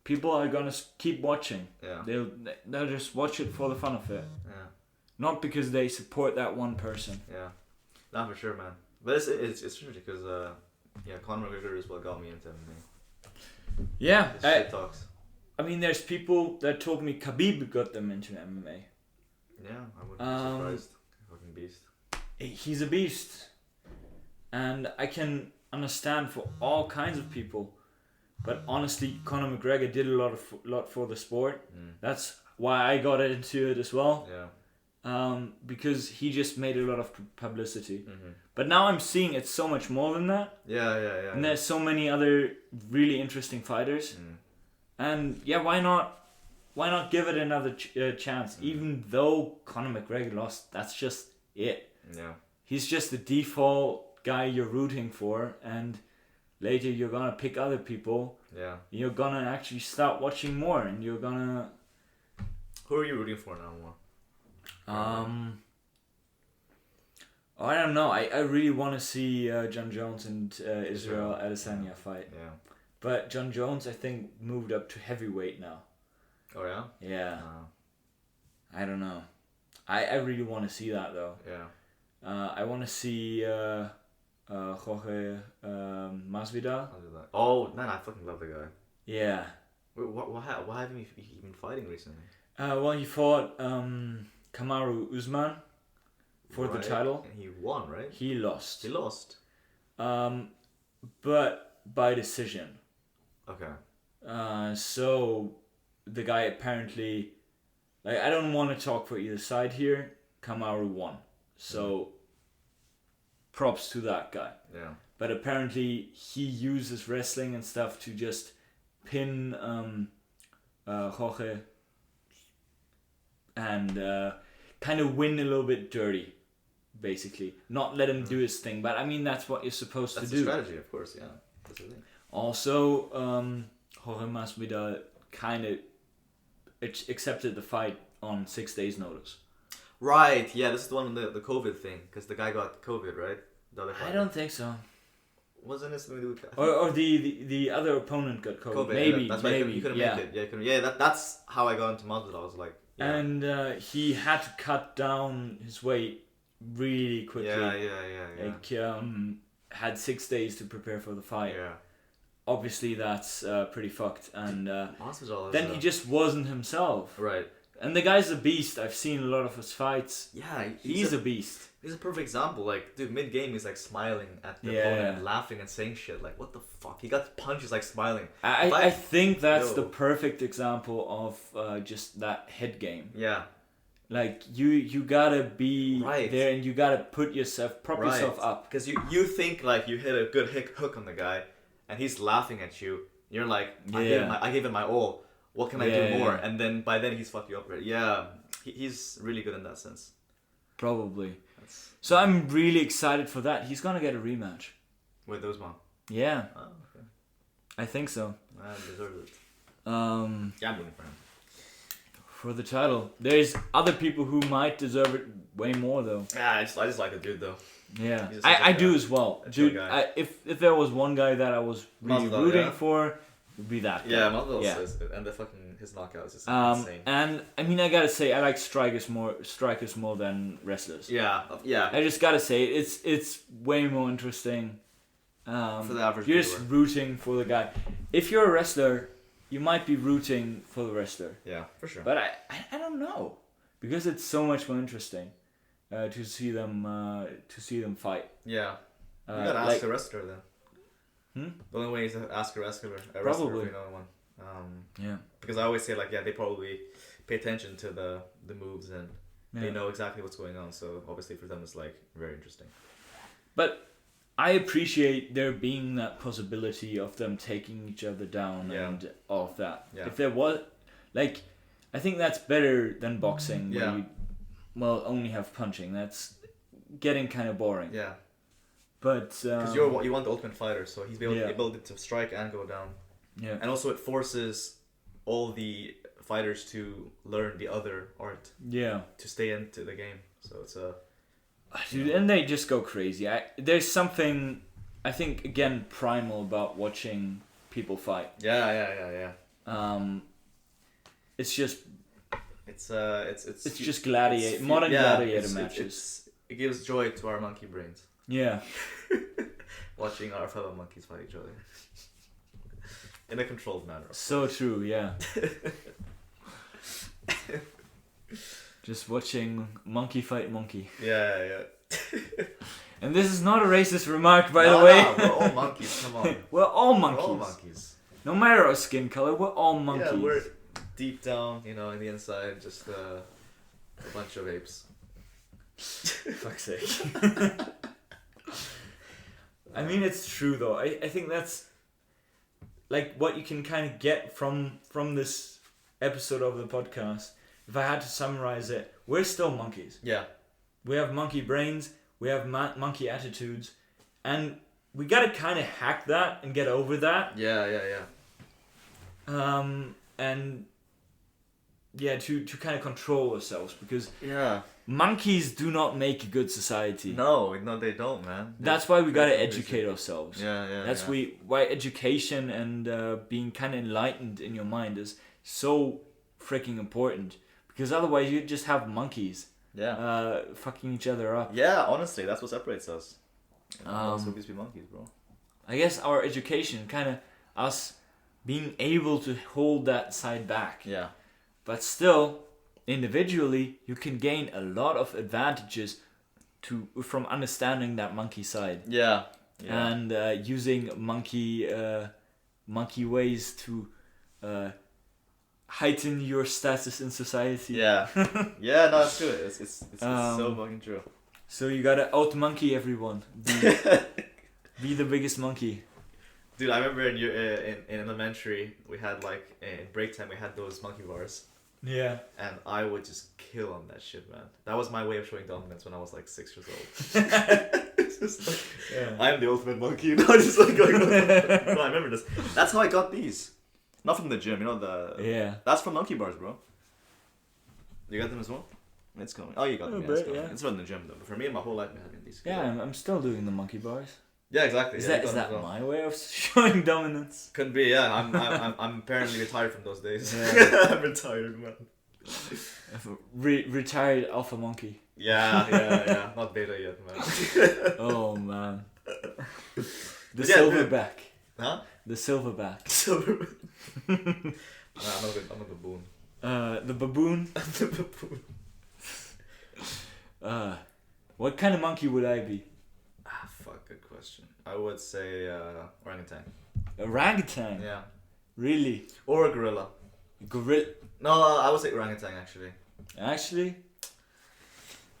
people are gonna keep watching. Yeah. They'll just watch it for the fun of it. Yeah. Not because they support that one person. Yeah. Not for sure, man. But it's true because Conor McGregor is what got me into MMA. Yeah. Shit talks. I mean, there's people that told me Khabib got them into MMA. Yeah, I wouldn't be surprised. Fucking beast. He's a beast. And I can understand for all kinds of people. But honestly, Conor McGregor did a lot for the sport. That's why I got into it as well. Yeah. Because he just made a lot of publicity. But now I'm seeing it's so much more than that. Yeah. And there's so many other really interesting fighters. And yeah, why not give it another chance? Even though Conor McGregor lost, that's just it. Yeah. He's just the default guy you're rooting for, and later you're gonna pick other people. Yeah. You're gonna actually start watching more, and you're gonna. Who are you rooting for now more? I don't know. I really want to see John Jones and Israel Adesanya fight. Yeah. But John Jones, I think, moved up to heavyweight now. Oh yeah. Yeah. I don't know. I really want to see that though. Yeah. I want to see Jorge Masvidal. Oh man, I fucking love the guy. Yeah. Wait, why haven't he been fighting recently? Well, he fought Kamaru Usman for the title. And he won, right? He lost. He lost. But by decision. Okay. So the guy apparently, I don't want to talk for either side here. Kamaru won. So props to that guy. Yeah. But apparently he uses wrestling and stuff to just pin Jorge and kind of win a little bit dirty, basically. Not let him do his thing, but I mean that's what you're supposed to do. That's a strategy, of course, yeah. That's the thing. Also, Jorge Masvidal kind of accepted the fight on 6 days' notice. Right, yeah, this is the one with the COVID thing, because the guy got COVID, right? The other I don't think so. Wasn't it something to do with... Or the other opponent got COVID. Maybe, Yeah, that's maybe. Why you couldn't Yeah. make it. Yeah, that's how I got into Masvidal. I was like... Yeah. And he had to cut down his weight really quickly. Yeah. Like, had 6 days to prepare for the fight. Yeah. Obviously, that's pretty fucked. And Masvidal then he just wasn't himself. Right. And the guy's a beast. I've seen a lot of his fights. Yeah, he's a beast. He's a perfect example. Like, dude, mid-game, he's like smiling at the opponent and laughing and saying shit. Like, what the fuck? He got punched, he's like smiling. I think that's the perfect example of just that head game. Yeah. Like, you gotta be there and you gotta prop yourself up. Because you think, like, you hit a good hook on the guy and he's laughing at you. You're like, I gave it my all. What can I do more? And then by then he's fucked you up. Right? Yeah, he's really good in that sense. Probably. So I'm really excited for that. He's gonna get a rematch. With Usman? Yeah. Oh, okay. I think so. I deserve it. Yeah, I'm rooting for him. For the title. There's other people who might deserve it way more though. Yeah, I just like the dude though. Yeah, I do as well. Dude, if there was one guy that I was really rooting for, it would be that guy. Yeah, Masvidal is good. And the fucking his knockout is just insane. And I mean, I gotta say, I like strikers more than wrestlers. Yeah. I just gotta say, it's way more interesting. For the average you're viewer. just rooting for the guy. If you're a wrestler, you might be rooting for the wrestler. Yeah, for sure. But I don't know, because it's so much more interesting to see them fight. Yeah. You gotta ask a wrestler then. The only way is to ask a wrestler. Probably. Another one. Yeah. Because I always say like, they probably pay attention to the moves and they know exactly what's going on. So obviously for them it's like very interesting. But I appreciate there being that possibility of them taking each other down and all of that. Yeah. If there was, like, I think that's better than boxing where you, only have punching. That's getting kind of boring. Yeah. But because you want the ultimate fighter, so he's able to strike and go down. Yeah. And also it forces all the fighters to learn the other art. Yeah. To stay into the game. So it's a... Dude, and they just go crazy. There's something, I think, again, primal about watching people fight. Yeah. It's just... It's just modern gladiator matches. It gives joy to our monkey brains. Yeah. Watching our fellow monkeys fight each other. In a controlled manner. So true, yeah. Just watching monkey fight monkey. Yeah. And this is not a racist remark, by the way. No, we're all monkeys, come on. We're all monkeys. We're all monkeys. No matter our skin color, we're all monkeys. Yeah, we're deep down, in the inside, just a bunch of apes. Fuck's sake. I mean, it's true though. I think that's like what you can kind of get from this episode of the podcast. If I had to summarize it, we're still monkeys. Yeah. We have monkey brains, we have monkey attitudes, and we gotta kind of hack that and get over that. Yeah. And yeah, to kind of control ourselves, because yeah, monkeys do not make a good society. No, they don't, man. That's why we gotta educate ourselves. Yeah. That's why education and being kind of enlightened in your mind is so freaking important. Because otherwise, you just have monkeys. Yeah. Fucking each other up. Yeah, honestly, that's what separates us. Us will be monkeys, bro. I guess our education, kind of us being able to hold that side back. Yeah. But still, individually, you can gain a lot of advantages from understanding that monkey side. Yeah. And using monkey ways to heighten your status in society. Yeah. Yeah, no, that's true. It's so fucking true. So you gotta out-monkey everyone. Be the biggest monkey. Dude, I remember in elementary, we had in break time, we had those monkey bars. Yeah. And I would just kill on that shit, man. That was my way of showing dominance when I was 6 years old. It's just I am the ultimate monkey, just going on. No, I remember this. That's how I got these. Not from the gym, Yeah. That's from monkey bars, bro. You got them as well? It's coming. Oh, you got them. Yeah. It's from the gym though. But for me, my whole life, I have these. Yeah, I'm still doing the monkey bars. Yeah, exactly. Is that my way of showing dominance? Couldn't be. Yeah, I'm apparently retired from those days. Yeah. I'm retired, man. Retired alpha monkey. Yeah. Not beta yet, man. Oh man. The Yeah, silverback. Huh? The silverback. Silverback. I'm a baboon. The baboon. The baboon. What kind of monkey would I be? Fuck, good question. I would say orangutan. Orangutan? Yeah. Really? Or a gorilla. Gorilla? No, I would say orangutan actually. Actually?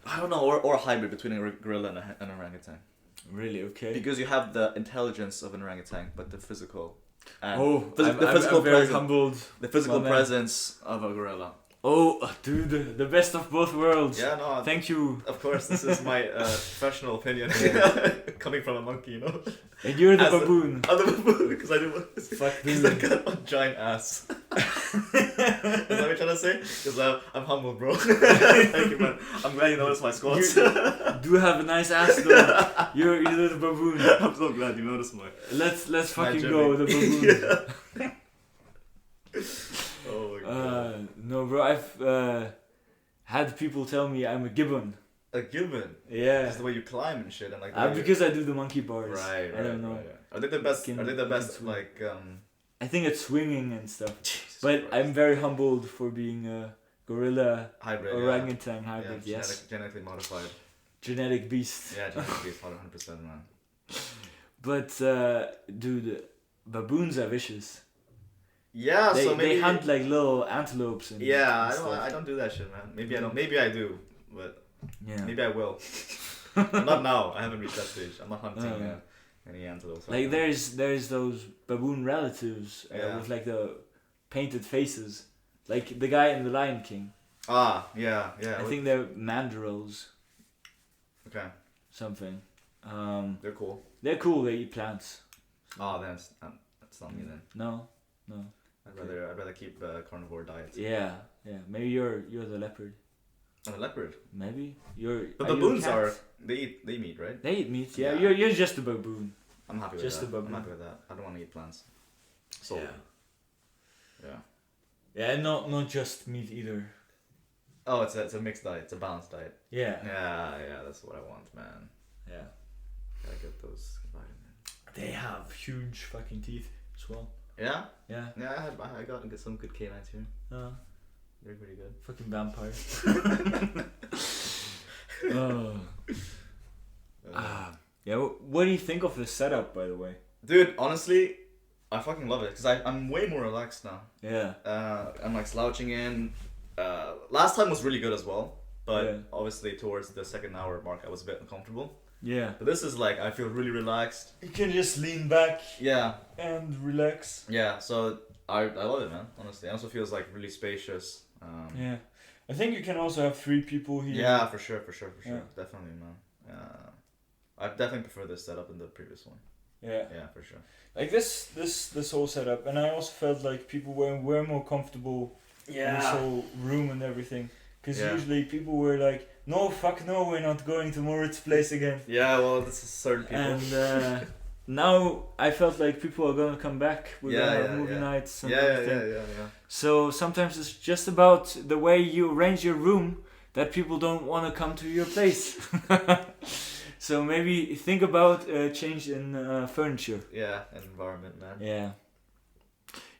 I don't know, or a hybrid between a gorilla and an orangutan. Really? Okay. Because you have the intelligence of an orangutan, but the physical. And I'm physical very humbled. The physical presence of a gorilla. Oh, dude, the best of both worlds. Yeah, no. Thank you. Of course, this is my professional opinion. Coming from a monkey, And you're the baboon. I'm the baboon because I do. Fuck Because I got a giant ass. Is that what you're trying to say? Because I'm humble, bro. Thank you, man. I'm glad you noticed my squats. You do have a nice ass, though. You're the baboon. I'm so glad you noticed my. Let's fucking go, the baboon. Oh my god. No, bro, I've had people tell me I'm a gibbon. A gibbon? Yeah. Just the way you climb and shit. And because I do the monkey bars. Right. I don't know. Right. Are they the best? I think it's swinging and stuff. Jesus but Christ. I'm very humbled for being a gorilla hybrid, orangutan hybrid. Yeah, Yes. genetically modified. Genetic beast. Yeah, genetic beast, 100%, man. But dude, baboons are vicious. Yeah, They, so maybe they hunt like little antelopes and Yeah, and I don't do that shit, man. Maybe I don't. Maybe I do, but Yeah. maybe I will. Not now. I haven't reached that stage. I'm not hunting any antelopes. Like there's those baboon relatives with like the painted faces, like the guy in the Lion King. Yeah. I think they're mandrills. Okay. Something. They're cool. They're cool. They eat plants. Oh, then that's not me then. No. I'd rather keep carnivore diet. Yeah. Maybe you're the leopard. I'm a leopard. Maybe you're. But are you a baboons cat? they eat meat, right? They eat meat. Yeah. Yeah. You're just a baboon. I'm happy with Just that. a baboon. I'm happy with that. I don't want to eat plants. So. Yeah. Yeah, not just meat either. Oh, it's a mixed diet. It's a balanced diet. Yeah. Yeah. That's what I want, man. Yeah. Gotta get those vitamins. They have huge fucking teeth as well. Yeah. Yeah. Yeah. I got to get some good canines here. They're pretty good. Fucking vampires. Oh. Yeah. What do you think of this setup, by the way? Dude, honestly, I fucking love it because I'm way more relaxed now. Yeah. I'm like slouching in. Last time was really good as well, but Yeah. obviously towards the second hour mark I was a bit uncomfortable. Yeah. But this is like I feel really relaxed. You can just lean back Yeah. and relax. Yeah. So I love it, man. Honestly, it also feels like really spacious. Yeah. I think you can also have 3 people here. Yeah, for sure. Yeah. Definitely, man. I definitely prefer this setup than the previous one. Yeah. Yeah, for sure. Like this whole setup, and I also felt like people were more comfortable in this whole room and everything. Because usually people were like, no, fuck no, we're not going to Moritz's place again. Yeah, well, this is certain people. And now I felt like people are gonna come back with movie nights and everything. Yeah. So sometimes it's just about the way you arrange your room that people don't want to come to your place. So maybe think about a change in furniture. Yeah, and environment, man. Yeah.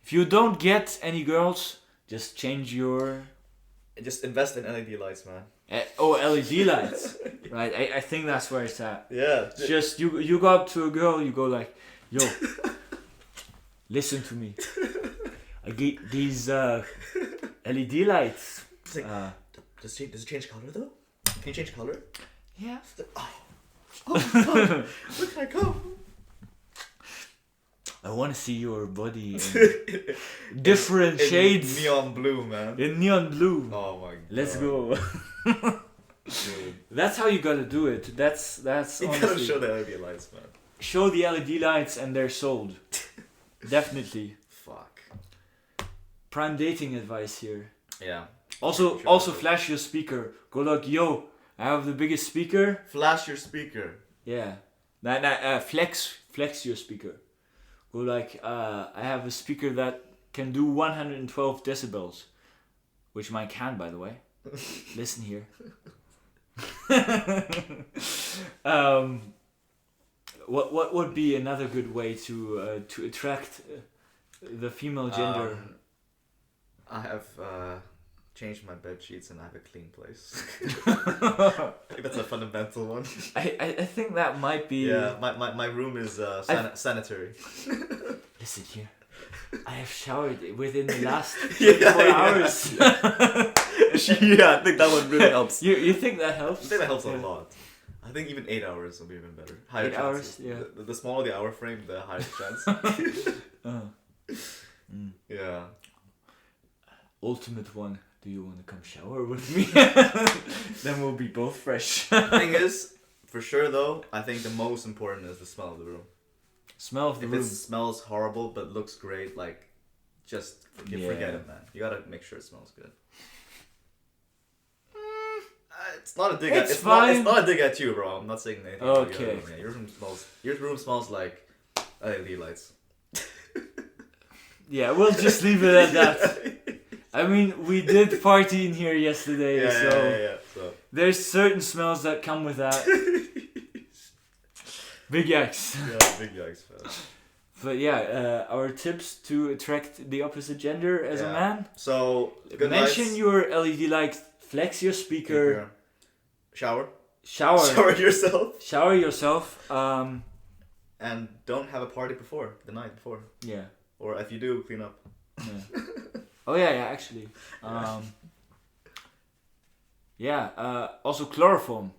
If you don't get any girls, just change your... Just invest in LED lights, man. LED lights. Right, I think that's where it's at. Yeah. Just you go up to a girl, you go like, yo, listen to me. I get these LED lights. It's like, does it change color though? Can you change color? Yeah. Oh God, where can I go? I want to see your body in different shades. Neon blue, man. In neon blue. Oh my God. Let's go. Dude. That's how you gotta do it. That's You honestly, gotta show the LED lights, man. show the LED lights and they're sold. Definitely. Fuck. Prime dating advice here. Yeah. Also, Sure. flash your speaker. Go like, yo, I have the biggest speaker. Flash your speaker. Yeah. Flex your speaker. Go like, I have a speaker that can do 112 decibels, which mine can, by the way. Listen here. What would be another good way to attract the female gender? I have changed my bed sheets and I have a clean place. I think that's a fundamental one. I think that might be. Yeah, my room is sanitary. Listen here. I have showered within the last 24 hours. Yeah, I think that one really helps. You think that helps? I think that helps a lot. I think even 8 hours will be even better. Higher 8 hours, chances. yeah. The smaller the hour frame, the higher the chance. Yeah. Ultimate one. Do you want to come shower with me? Then we'll be both fresh. The thing is, for sure though, I think the most important is the smell of the room. Smell of the If room. it smells horrible but looks great, like, just forget it, man. You gotta make sure it smells good. It's not a dig It's at fine. It's not a dig at you, bro. I'm not saying anything. Okay. About your room. Your room smells like LED lights. Yeah, we'll just leave it at that. I mean, we did party in here yesterday, So there's certain smells that come with that. Big yikes. yeah, big yikes, man. But yeah, our tips to attract the opposite gender as a man. So good Mention lights. your LED lights, flex your speaker, Shower shower yourself, yourself. and don't have a party the night before. Yeah. Or if you do, clean up. Yeah. Oh yeah, actually. Also chloroform.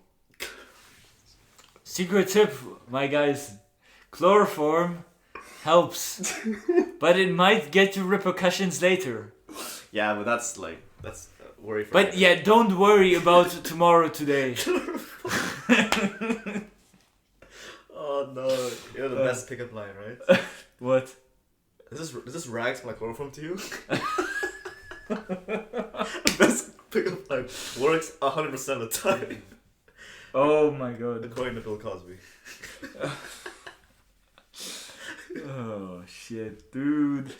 Secret tip, my guys. Chloroform helps, but it might get you repercussions later. Yeah, but that's worry for. But yeah, don't worry about tomorrow today. Oh no! You're the best pickup line, right? What? Is this rags my chloroform to you? Best pickup line works 100% of the time. Oh my god. According to Bill Cosby. Oh shit, dude.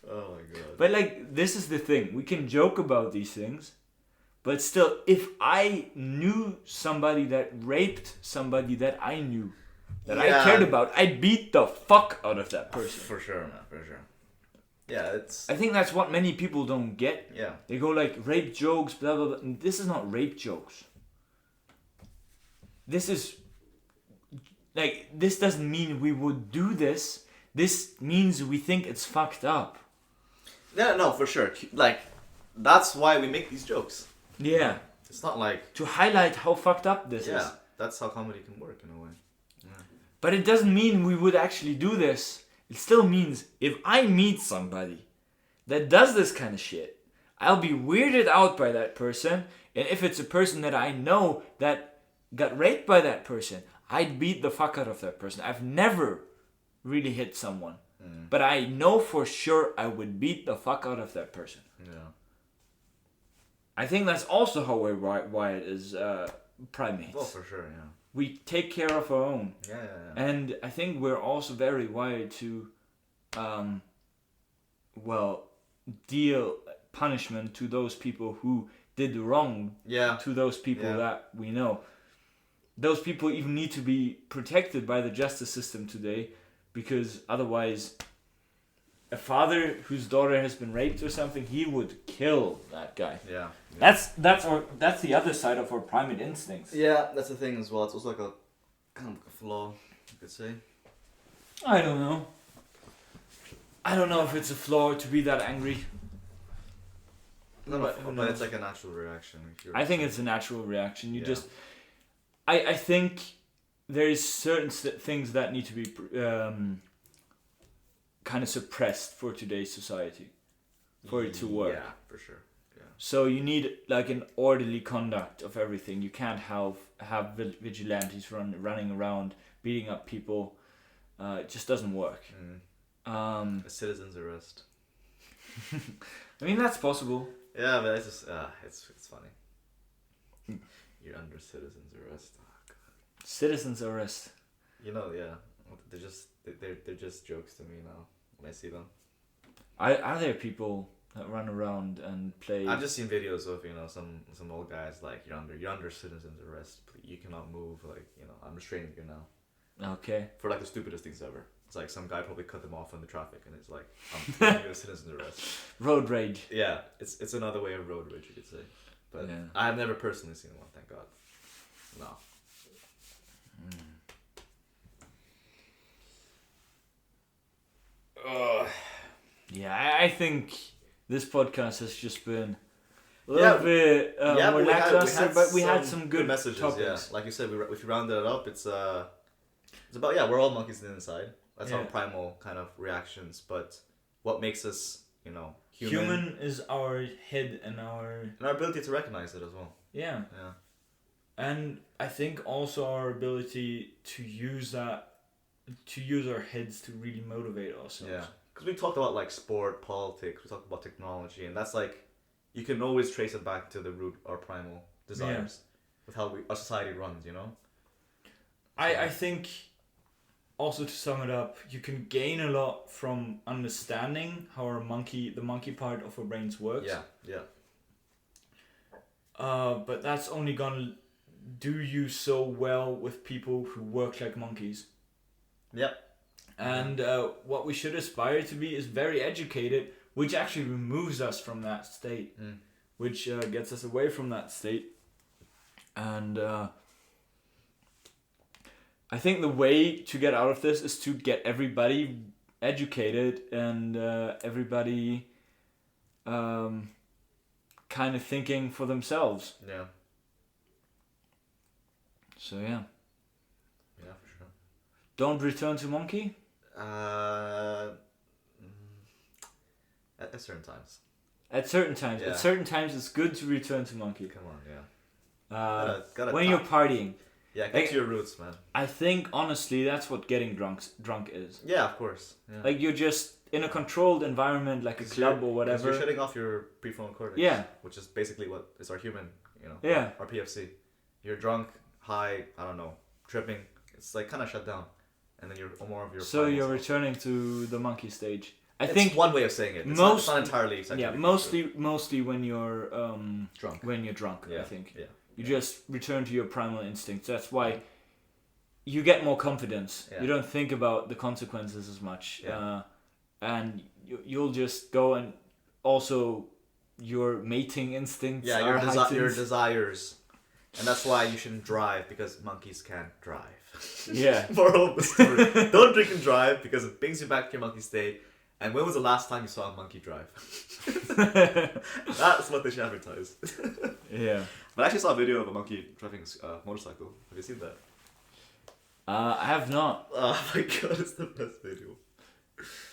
Oh my god. But like, this is the thing. We can joke about these things, but still, if I knew somebody that raped somebody that I knew, that I cared about, I'd beat the fuck out of that person. For sure, man. For sure. Yeah, it's. I think that's what many people don't get. Yeah. They go like, rape jokes, blah blah blah. And this is not rape jokes. This is like, this doesn't mean we would do this. This means we think it's fucked up. Yeah, no, for sure. Like, that's why we make these jokes. Yeah. It's not like. To highlight how fucked up this is. Yeah, that's how comedy can work in a way. Yeah. But it doesn't mean we would actually do this. It still means if I meet somebody that does this kind of shit, I'll be weirded out by that person. And if it's a person that I know that got raped by that person, I'd beat the fuck out of that person. I've never really hit someone. But I know for sure I would beat the fuck out of that person. Yeah. I think that's also how we're wired as primates. Well, for sure, yeah. We take care of our own. Yeah. And I think we're also very wired to, deal punishment to those people who did wrong to those people that we know. Those people even need to be protected by the justice system today, because otherwise, a father whose daughter has been raped or something, he would kill that guy. Yeah. That's the other side of our primate instincts. Yeah, that's the thing as well. It's also like a kind of a flaw, you could say. I don't know. I don't know if it's a flaw to be that angry. No, but it's like a natural reaction. I think it's a natural reaction. I think there's certain things that need to be kind of suppressed for today's society, for it to work. Yeah, for sure. Yeah. So you need like an orderly conduct of everything. You can't have vigilantes running around beating up people. It just doesn't work. A citizen's arrest. I mean, that's possible. Yeah, but it's just it's funny. You're under citizen's arrest. Oh, God. Citizen's arrest. You know, yeah. They're just jokes to me now when I see them. Are there people that run around and play? I've just seen videos of some old guys like you're under citizen's arrest. You cannot move. Like I'm restraining you now. Okay. For like the stupidest things ever. It's like some guy probably cut them off in the traffic, and it's like I'm putting you a citizen's arrest. Road rage. Yeah, it's another way of road rage, you could say. But I've never personally seen one, thank God. No. Yeah, I think this podcast has just been a little bit more lackluster, but we had some good messages. topics. Yeah, like you said, if you rounded it up, it's about we're all monkeys on the inside. That's our primal kind of reactions. But what makes us, human? Human is our head and our ability to recognize it as well. Yeah. And I think also our ability to use our heads to really motivate ourselves. Yeah. Because we talked about like sport, politics, we talked about technology, and that's like, you can always trace it back to the root, our primal desires, with how our society runs, I think, also to sum it up, you can gain a lot from understanding how the monkey part of our brains works. Yeah. But that's only gonna do you so well with people who work like monkeys. Yep. And what we should aspire to be is very educated, which actually removes us from that state, which gets us away from that state. And I think the way to get out of this is to get everybody educated and everybody kind of thinking for themselves. Yeah. So yeah. Yeah, for sure. Don't return to monkey? At certain times. At certain times. Yeah. At certain times it's good to return to monkey. Come on, yeah. When you're partying. Yeah, get to your roots, man. I think honestly that's what getting drunk is. Yeah, of course. Yeah. Like you're just in a controlled environment, like a club or whatever. You're shutting off your prefrontal cortex. Yeah. Which is basically what is our human, Yeah. our PFC. You're drunk, high, I don't know, tripping. It's like kind of shut down, and then you're more of your. So you're returning to the monkey stage. I it's think one way of saying it. It's not entirely exactly. Yeah, mostly when you're drunk. When you're drunk, Yeah. I think. Yeah. You just return to your primal instincts. That's why you get more confidence. Yeah. You don't think about the consequences as much. Yeah. And you'll just go, and also your mating instincts Yeah, are heightened. your desires, and that's why you shouldn't drive because monkeys can't drive. Yeah. Moral of the story: don't drink and drive because it brings you back to your monkey state. And when was the last time you saw a monkey drive? That's what they should advertise. Yeah. But I actually saw a video of a monkey driving a motorcycle. Have you seen that? I have not. Oh my god, it's the best video.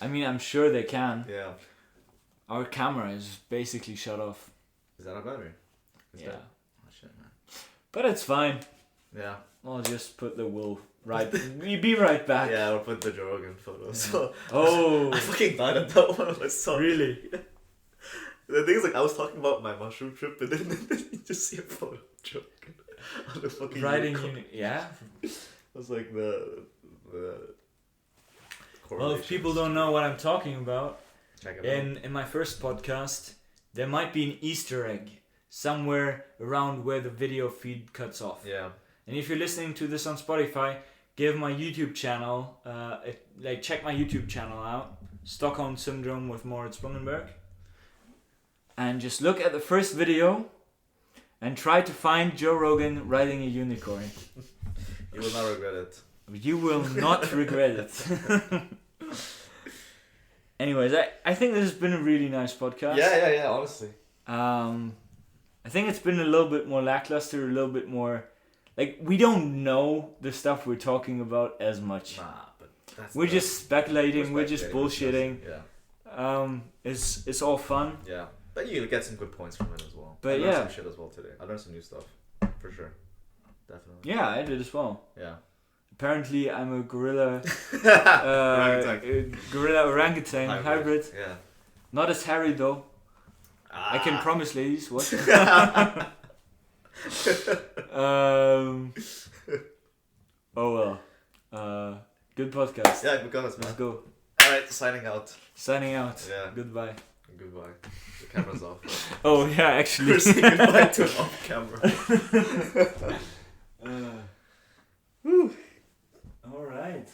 I mean, I'm sure they can. Yeah. Our camera is basically shut off. Is that a battery? Is Yeah. that? Oh shit, man. But it's fine. Yeah. I'll just put the wool right. We'll be right back. Yeah, I'll put the Joe Rogan photo. Yeah. So Oh. I fucking died at that one. I saw. Really? Yeah. The thing is, like, I was talking about my mushroom trip, and then you just see a photo of Joe Rogan on the fucking Riding unicorn. yeah. It was like the Well, if people don't know what I'm talking about, check it out. in my first podcast, there might be an Easter egg somewhere around where the video feed cuts off. Yeah. And if you're listening to this on Spotify, give my YouTube channel, check my YouTube channel out, Stockholm Syndrome with Moritz Bungenberg, and just look at the first video and try to find Joe Rogan riding a unicorn. You will not regret it. You will not regret it. Anyways, I think this has been a really nice podcast. Yeah, honestly. I think it's been a little bit more lackluster, a little bit more... Like, we don't know the stuff we're talking about as much. Nah, but that's We're just speculating, we're just we're bullshitting. Yeah. It's all fun. Yeah. But you get some good points from it as well. But I learned yeah. some shit as well today. I learned some new stuff. For sure. Definitely. Yeah, I did as well. Yeah. Apparently, I'm a gorilla... Orangutan. gorilla orangutan hybrid. Yeah. Not as hairy, though. Ah. I can promise, ladies. What? Oh well. Good podcast. Yeah, because Let's man. go. Alright, signing out. Signing out. Yeah. Goodbye. Goodbye. The camera's off. Oh yeah, actually. We're saying goodbye to an off camera. All right.